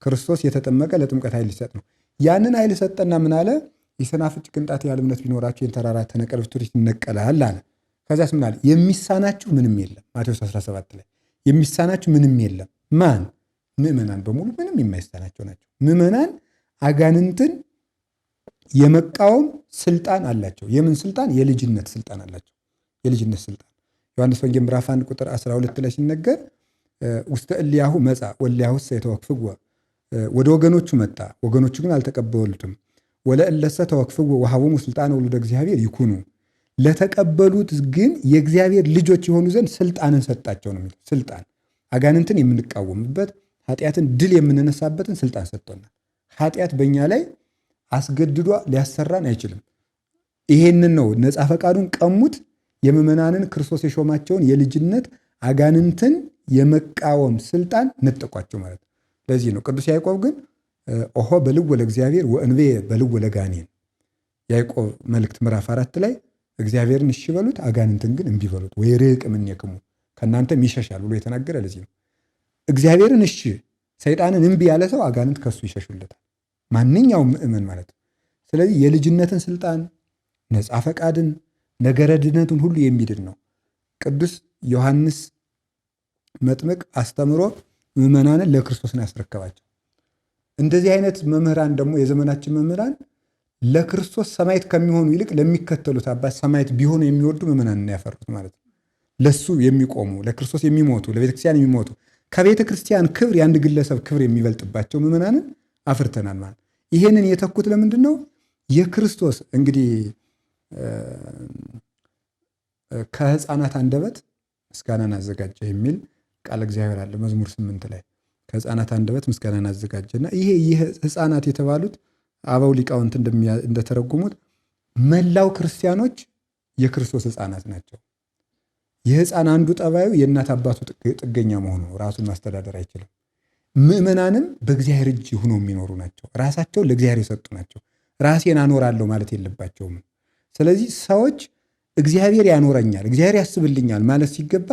ክርስቶስ የተጠመቀ ለጥምቀት ኃይል ሊሰጥ ነው። ያንን ኃይል ሰጠና ምን አለ? የሰናፍጭ ቅንጣት ያህል እምነት ቢኖራችሁ ይህን ተራራ ተነቀል ብትሉት ይነቀላል አለ። ከዚያስ ምን አለ? የሚሳናችሁ ምንም የለም። ማቴዎስ 17 ላይ የሚሳናቸው ምንም የለም። ማን? ምእመናን በሙሉ ምንም የማይሳናቸው ናቸው። ምእመናን አጋንንትን የመቃወም ስልጣን አላቸው። የምን ስልጣን? የልጅነት ስልጣን አላቸው። የልጅነት ስልጣን ዮሐንስ ወንጌል ምዕራፍ 1 ቁጥር 12 ላይ ሲነገር ውስተ እልያሁ መጻ ወእልያሁሰ የተወክፍዎ፣ ወደ ወገኖቹ መጣ፣ ወገኖቹ ግን አልተቀበሉትም። ወለእለሰ ተወክፍዎ ወሀቦሙ ስልጣነ ወልደ እግዚአብሔር ይኩኑ፣ ለተቀበሉት ግን የእግዚአብሔር ልጆች የሆኑ ዘንድ ስልጣንን ሰጣቸው ነው የሚለው። ስልጣን አጋንንትን የምንቃወምበት ኃጢአትን ድል የምንነሳበትን ስልጣን ሰጥቶናል። ኃጢአት በእኛ ላይ አስገድዶ ሊያሰራን አይችልም። ይሄንን ነው ነፃ ፈቃዱን ቀሙት። የምዕመናንን ክርስቶስ የሾማቸውን የልጅነት አጋንንትን የመቃወም ስልጣን ነጠቋቸው ማለት ነው። ለዚህ ነው ቅዱስ ያዕቆብ ግን ኦሆ በልወ ለእግዚአብሔር ወእንቤ በልወ ለጋኔን፣ ያዕቆብ መልእክት ምዕራፍ 4 ላይ እግዚአብሔርን እሺ በሉት አጋንንትን ግን እምቢ በሉት ወይርቅ እምኔክሙ፣ ከእናንተም ይሸሻል ብሎ የተናገረ ለዚህ ነው። እግዚአብሔርን እሺ ሰይጣንን እምቢ ያለ ሰው አጋንንት ከሱ ይሸሹለታል፣ ማንኛውም ምእመን ማለት ነው። ስለዚህ የልጅነትን ስልጣን፣ ነፃ ፈቃድን፣ ነገረ ድነቱን ሁሉ የሚድን ነው። ቅዱስ ዮሐንስ መጥምቅ አስተምሮ ምዕመናንን ለክርስቶስን ያስረከባቸው። እንደዚህ አይነት መምህራን ደግሞ የዘመናችን መምህራን ለክርስቶስ ሰማዕት ከሚሆኑ ይልቅ ለሚከተሉት አባት ሰማዕት ቢሆኑ የሚወዱ ምዕመናን ያፈሩት ማለት ነው። ለሱ የሚቆሙ ለክርስቶስ የሚሞቱ ለቤተክርስቲያን የሚሞቱ ከቤተ ክርስቲያን ክብር የአንድ ግለሰብ ክብር የሚበልጥባቸው ምዕመናንን አፍርተናል ማለት። ይሄንን የተኩት ለምንድን ነው? የክርስቶስ እንግዲህ ከሕፃናት አንደበት ምስጋናን አዘጋጀ የሚል ቃል እግዚአብሔር አለ መዝሙር 8 ላይ ከሕፃናት አንደበት ምስጋናን አዘጋጀና ይሄ ሕፃናት የተባሉት አበው ሊቃውንት እንደተረጉሙት መላው ክርስቲያኖች የክርስቶስ ሕፃናት ናቸው። የሕፃን አንዱ ጠባዩ የእናት አባቱ ጥገኛ መሆኑ፣ ራሱን ማስተዳደር አይችልም። ምዕመናንም በእግዚአብሔር እጅ ሆነው የሚኖሩ ናቸው። ራሳቸውን ለእግዚአብሔር የሰጡ ናቸው። ራሴን አኖራለሁ ማለት የለባቸውም። ስለዚህ ሰዎች እግዚአብሔር ያኖረኛል፣ እግዚአብሔር ያስብልኛል ማለት ሲገባ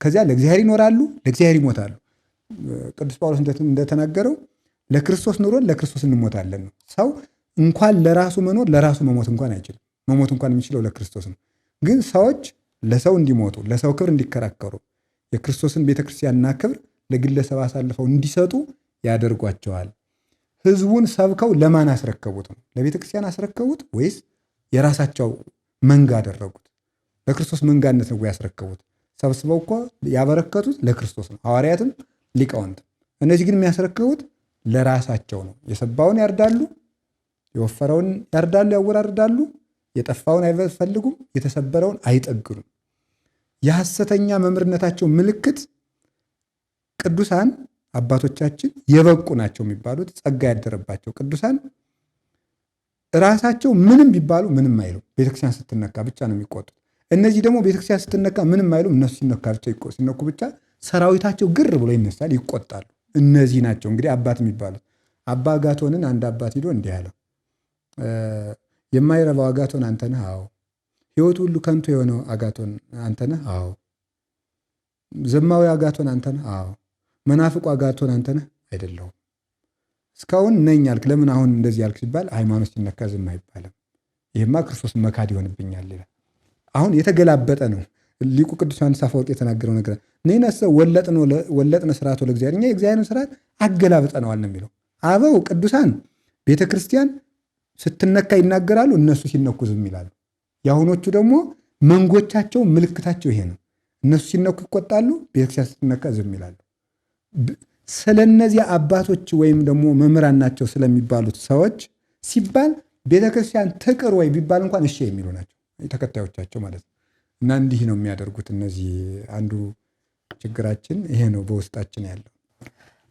ከዚያ ለእግዚአብሔር ይኖራሉ፣ ለእግዚአብሔር ይሞታሉ። ቅዱስ ጳውሎስ እንደተናገረው ለክርስቶስ ኑሮን ለክርስቶስ እንሞታለን ነው። ሰው እንኳን ለራሱ መኖር ለራሱ መሞት እንኳን አይችልም። መሞት እንኳን የሚችለው ለክርስቶስ ነው። ግን ሰዎች ለሰው እንዲሞቱ፣ ለሰው ክብር እንዲከራከሩ፣ የክርስቶስን ቤተክርስቲያንና ክብር ለግለሰብ አሳልፈው እንዲሰጡ ያደርጓቸዋል። ህዝቡን ሰብከው ለማን አስረከቡት ነው? ለቤተክርስቲያን አስረከቡት ወይስ የራሳቸው መንጋ አደረጉት? ለክርስቶስ መንጋነት ነው ያስረከቡት። ሰብስበው እኮ ያበረከቱት ለክርስቶስ ነው፣ ሐዋርያትም ሊቃውንትም። እነዚህ ግን የሚያስረክቡት ለራሳቸው ነው። የሰባውን ያርዳሉ፣ የወፈረውን ያርዳሉ፣ ያወራርዳሉ። የጠፋውን አይፈልጉም፣ የተሰበረውን አይጠግኑም። የሐሰተኛ መምህርነታቸው ምልክት ቅዱሳን አባቶቻችን የበቁ ናቸው የሚባሉት ጸጋ ያደረባቸው ቅዱሳን ራሳቸው ምንም ቢባሉ ምንም አይሉም። ቤተክርስቲያን ስትነካ ብቻ ነው የሚቆጡት። እነዚህ ደግሞ ቤተክርስቲያን ስትነካ ምንም አይሉም። እነሱ ሲነኩ ብቻ ሰራዊታቸው ግር ብሎ ይነሳል፣ ይቆጣሉ። እነዚህ ናቸው እንግዲህ አባት የሚባሉት። አባ አጋቶንን አንድ አባት ሂዶ እንዲህ አለው፣ የማይረባው አጋቶን አንተ ነህ? አዎ። ሕይወቱ ሁሉ ከንቱ የሆነው አጋቶን አንተ ነህ? አዎ። ዘማዊ አጋቶን አንተ ነህ? አዎ። መናፍቁ አጋቶን አንተ ነህ? አይደለሁም። እስካሁን ነኝ አልክ፣ ለምን አሁን እንደዚህ ያልክ ሲባል ሃይማኖት ሲነካ ዝም አይባልም። ይህማ ክርስቶስን መካድ ይሆንብኛል ይላል። አሁን የተገላበጠ ነው። ሊቁ ቅዱስ ዮሐንስ አፈወርቅ የተናገረው ነገር ነይነሰ ወለጥነ ስርዓቱ ለእግዚአብሔር፣ እኛ የእግዚአብሔርን ስርዓት አገላብጠነዋል ነው የሚለው። አበው ቅዱሳን ቤተ ክርስቲያን ስትነካ ይናገራሉ፣ እነሱ ሲነኩ ዝም ይላሉ። የአሁኖቹ ደግሞ መንጎቻቸው ምልክታቸው ይሄ ነው። እነሱ ሲነኩ ይቆጣሉ፣ ቤተክርስቲያን ስትነካ ዝም ይላሉ። ስለነዚያ አባቶች ወይም ደግሞ መምህራን ናቸው ስለሚባሉት ሰዎች ሲባል ቤተክርስቲያን ትቅር ወይ ቢባል እንኳን እሺ የሚሉ ናቸው ተከታዮቻቸው ማለት ነው። እና እንዲህ ነው የሚያደርጉት እነዚህ። አንዱ ችግራችን ይሄ ነው በውስጣችን ያለው።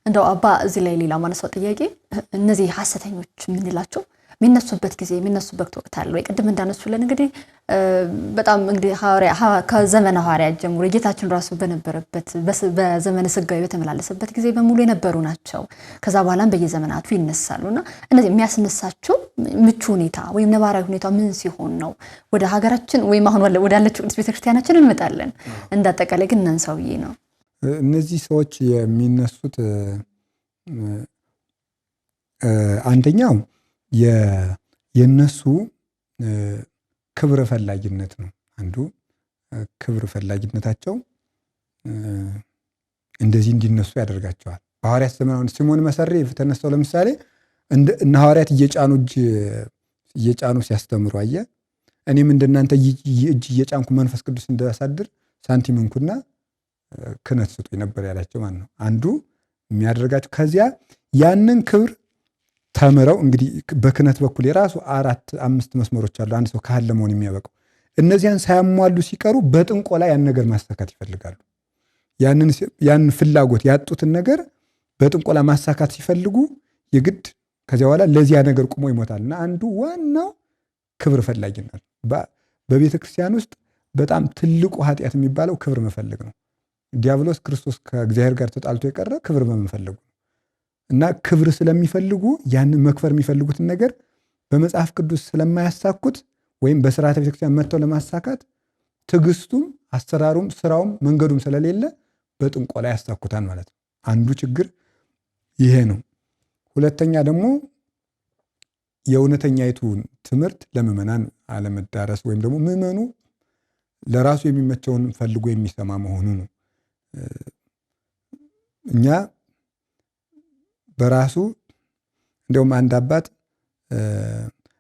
እንደው አባ እዚህ ላይ ሌላ ማነሳው ጥያቄ እነዚህ ሐሰተኞች የምንላቸው የሚነሱበት ጊዜ የሚነሱበት ወቅት አለ ወይ? ቅድም እንዳነሱልን እንግዲህ በጣም እንግዲህ ከዘመነ ሐዋርያት ጀምሮ ጌታችን ራሱ በነበረበት በዘመነ ሥጋዌ በተመላለሰበት ጊዜ በሙሉ የነበሩ ናቸው። ከዛ በኋላም በየዘመናቱ ይነሳሉና እነዚህ የሚያስነሳቸው ምቹ ሁኔታ ወይም ነባራዊ ሁኔታ ምን ሲሆን ነው? ወደ ሀገራችን ወይም አሁን ወዳለችው ቅድስት ቤተክርስቲያናችን እንመጣለን። እንዳጠቃላይ ግን እናንሳውዬ ነው እነዚህ ሰዎች የሚነሱት አንደኛው የነሱ ክብር ፈላጊነት ነው። አንዱ ክብር ፈላጊነታቸው እንደዚህ እንዲነሱ ያደርጋቸዋል። በሐዋርያት ዘመን አሁን ሲሞን መሰሪ ተነስተው ለምሳሌ እነ ሐዋርያት እየጫኑ ሲያስተምሩ አየ። እኔም እንደናንተ እጅ እየጫንኩ መንፈስ ቅዱስ እንዳሳድር ሳንቲም እንኩና ክህነት ስጡኝ ነበር ያላቸው ማለት ነው። አንዱ የሚያደርጋቸው ከዚያ ያንን ክብር ተምረው እንግዲህ በክህነት በኩል የራሱ 4-5 መስመሮች አሉ። አንድ ሰው ካህን ለመሆን የሚያበቃው እነዚያን ሳያሟሉ ሲቀሩ በጥንቆላ ያን ነገር ማሳካት ይፈልጋሉ። ያንን ፍላጎት ያጡትን ነገር በጥንቆላ ማሳካት ሲፈልጉ የግድ ከዚያ በኋላ ለዚያ ነገር ቁሞ ይሞታል። እና አንዱ ዋናው ክብር ፈላጊነት በቤተ ክርስቲያን ውስጥ በጣም ትልቁ ኃጢአት የሚባለው ክብር መፈለግ ነው። ዲያብሎስ ክርስቶስ ከእግዚአብሔር ጋር ተጣልቶ የቀረ ክብር በመፈለጉ እና ክብር ስለሚፈልጉ ያንን መክበር የሚፈልጉትን ነገር በመጽሐፍ ቅዱስ ስለማያሳኩት ወይም በስርዓተ ቤተክርስቲያን መጥተው ለማሳካት ትዕግስቱም አሰራሩም ስራውም መንገዱም ስለሌለ በጥንቆላ ያሳኩታል ማለት ነው። አንዱ ችግር ይሄ ነው። ሁለተኛ ደግሞ የእውነተኛይቱን ትምህርት ለምዕመናን አለመዳረስ ወይም ደግሞ ምዕመኑ ለራሱ የሚመቸውን ፈልጎ የሚሰማ መሆኑ ነው። እኛ በራሱ እንደውም አንድ አባት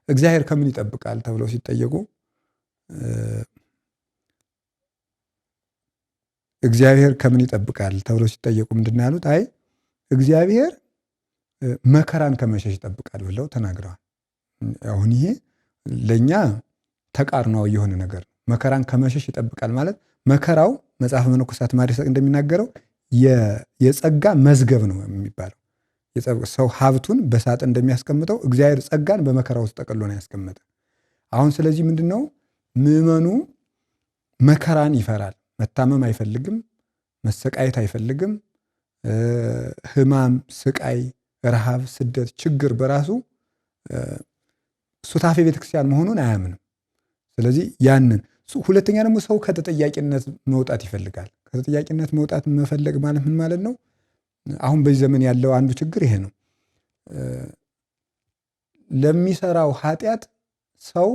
እግዚአብሔር ከምን ይጠብቃል ተብለው ሲጠየቁ እግዚአብሔር ከምን ይጠብቃል ተብለው ሲጠየቁ ምንድን ነው ያሉት? አይ እግዚአብሔር መከራን ከመሸሽ ይጠብቃል ብለው ተናግረዋል። አሁን ይሄ ለእኛ ተቃርኗዊ የሆነ ነገር ነው። መከራን ከመሸሽ ይጠብቃል ማለት መከራው መጽሐፈ መነኮሳት ማርሰቅ እንደሚናገረው የጸጋ መዝገብ ነው የሚባለው። ሰው ሀብቱን በሳጥን እንደሚያስቀምጠው እግዚአብሔር ጸጋን በመከራ ውስጥ ጠቅሎ ነው ያስቀመጠ። አሁን ስለዚህ ምንድን ነው ምዕመኑ መከራን ይፈራል። መታመም አይፈልግም፣ መሰቃየት አይፈልግም። ህማም፣ ስቃይ፣ ረሃብ፣ ስደት፣ ችግር በራሱ ሱታፌ ቤተክርስቲያን መሆኑን አያምንም። ስለዚህ ያንን ሁለተኛ ደግሞ ሰው ከተጠያቂነት መውጣት ይፈልጋል። ከተጠያቂነት መውጣት መፈለግ ማለት ምን ማለት ነው? አሁን በዚህ ዘመን ያለው አንዱ ችግር ይሄ ነው። ለሚሰራው ኃጢአት ሰው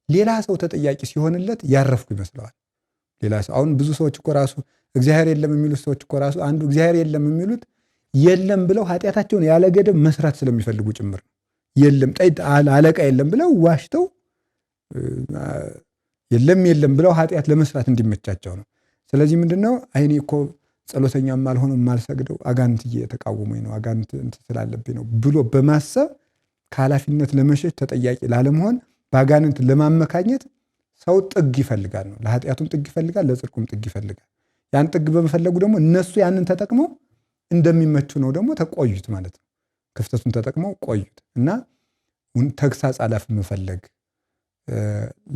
ሌላ ሰው ተጠያቂ ሲሆንለት ያረፍኩ ይመስለዋል። ሌላ ሰው አሁን ብዙ ሰዎች እኮ ራሱ እግዚአብሔር የለም የሚሉት ሰዎች እኮ ራሱ አንዱ እግዚአብሔር የለም የሚሉት የለም ብለው ኃጢአታቸውን ያለ ገደብ መስራት ስለሚፈልጉ ጭምር ነው። የለም አለቃ የለም ብለው ዋሽተው የለም ብለው ኃጢአት ለመስራት እንዲመቻቸው ነው። ስለዚህ ምንድነው አይኔ እኮ ጸሎተኛም አልሆነም የማልሰግደው አጋንንት እየተቃወመኝ ነው፣ አጋንንት እንትን ስላለብኝ ነው ብሎ በማሰብ ከኃላፊነት ለመሸሽ ተጠያቂ ላለመሆን በአጋንንት ለማመካኘት ሰው ጥግ ይፈልጋል ነው። ለኃጢአቱም ጥግ ይፈልጋል፣ ለጽድቁም ጥግ ይፈልጋል። ያን ጥግ በመፈለጉ ደግሞ እነሱ ያንን ተጠቅመው እንደሚመቹ ነው ደግሞ ተቆዩት ማለት ነው። ክፍተቱን ተጠቅመው ቆዩት እና ተግሳጽ አላፍ መፈለግ፣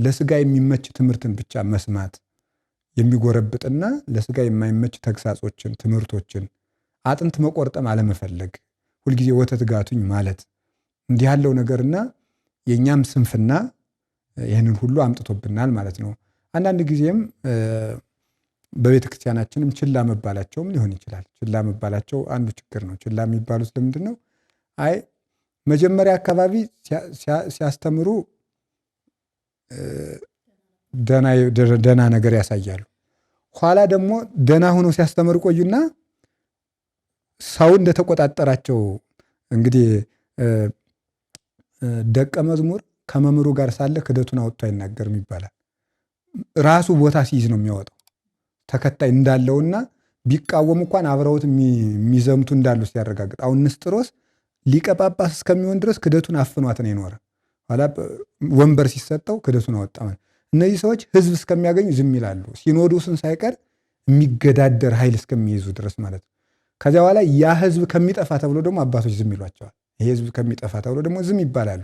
ለስጋ የሚመች ትምህርትን ብቻ መስማት፣ የሚጎረብጥና ለስጋ የማይመች ተግሳጾችን፣ ትምህርቶችን፣ አጥንት መቆርጠም አለመፈለግ፣ ሁልጊዜ ወተት ጋቱኝ ማለት እንዲህ ያለው ነገርና የእኛም ስንፍና ይህንን ሁሉ አምጥቶብናል ማለት ነው። አንዳንድ ጊዜም በቤተ ክርስቲያናችንም ችላ መባላቸውም ሊሆን ይችላል። ችላ መባላቸው አንዱ ችግር ነው። ችላ የሚባሉት ለምንድን ነው? አይ መጀመሪያ አካባቢ ሲያስተምሩ ደና ነገር ያሳያሉ። ኋላ ደግሞ ደና ሆነው ሲያስተምሩ ቆዩና ሰው እንደተቆጣጠራቸው እንግዲህ ደቀ መዝሙር ከመምህሩ ጋር ሳለ ክደቱን አውጥቶ አይናገርም ይባላል። ራሱ ቦታ ሲይዝ ነው የሚያወጣው። ተከታይ እንዳለውና ቢቃወም እንኳን አብረውት የሚዘምቱ እንዳሉ ሲያረጋግጥ፣ አሁን ንስጥሮስ ሊቀ ጳጳስ እስከሚሆን ድረስ ክደቱን አፍኗት ነው የኖረ። ኋላ ወንበር ሲሰጠው ክደቱን አወጣ ማለት። እነዚህ ሰዎች ህዝብ እስከሚያገኙ ዝም ይላሉ። ሲኖዶስን ሳይቀር የሚገዳደር ኃይል እስከሚይዙ ድረስ ማለት ነው። ከዚያ በኋላ ያ ህዝብ ከሚጠፋ ተብሎ ደግሞ አባቶች ዝም ይሏቸዋል። ይሄ ህዝብ ከሚጠፋ ተብሎ ደግሞ ዝም ይባላሉ።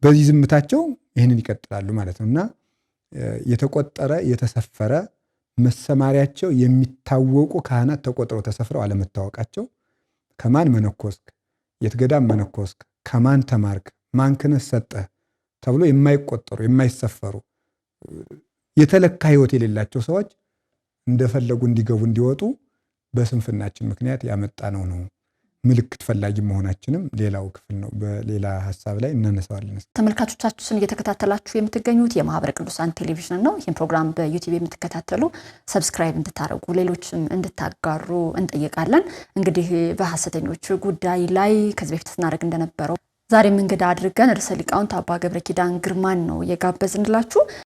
በዚህ ዝምታቸው ይህንን ይቀጥላሉ ማለት ነው። እና የተቆጠረ የተሰፈረ መሰማሪያቸው የሚታወቁ ካህናት ተቆጥረው ተሰፍረው አለመታወቃቸው፣ ከማን መነኮስክ፣ የት ገዳም መነኮስክ፣ ከማን ተማርክ፣ ማን ክህነት ሰጠህ ተብሎ የማይቆጠሩ የማይሰፈሩ የተለካ ህይወት የሌላቸው ሰዎች እንደፈለጉ እንዲገቡ እንዲወጡ በስንፍናችን ምክንያት ያመጣነው ነው ምልክት ፈላጊ መሆናችንም ሌላው ክፍል ነው። በሌላ ሐሳብ ላይ እናነሳዋለን። ተመልካቾቻችን እየተከታተላችሁ የምትገኙት የማህበረ ቅዱሳን ቴሌቪዥን ነው። ይህን ፕሮግራም በዩቲዩብ የምትከታተሉ ሰብስክራይብ እንድታደርጉ ሌሎችም እንድታጋሩ እንጠይቃለን። እንግዲህ በሐሰተኞች ጉዳይ ላይ ከዚህ በፊት ስናደርግ እንደነበረው ዛሬም እንግዳ አድርገን ርዕሰ ሊቃውንት አባ ገብረ ኪዳን ግርማን ነው የጋበዝንላችሁ።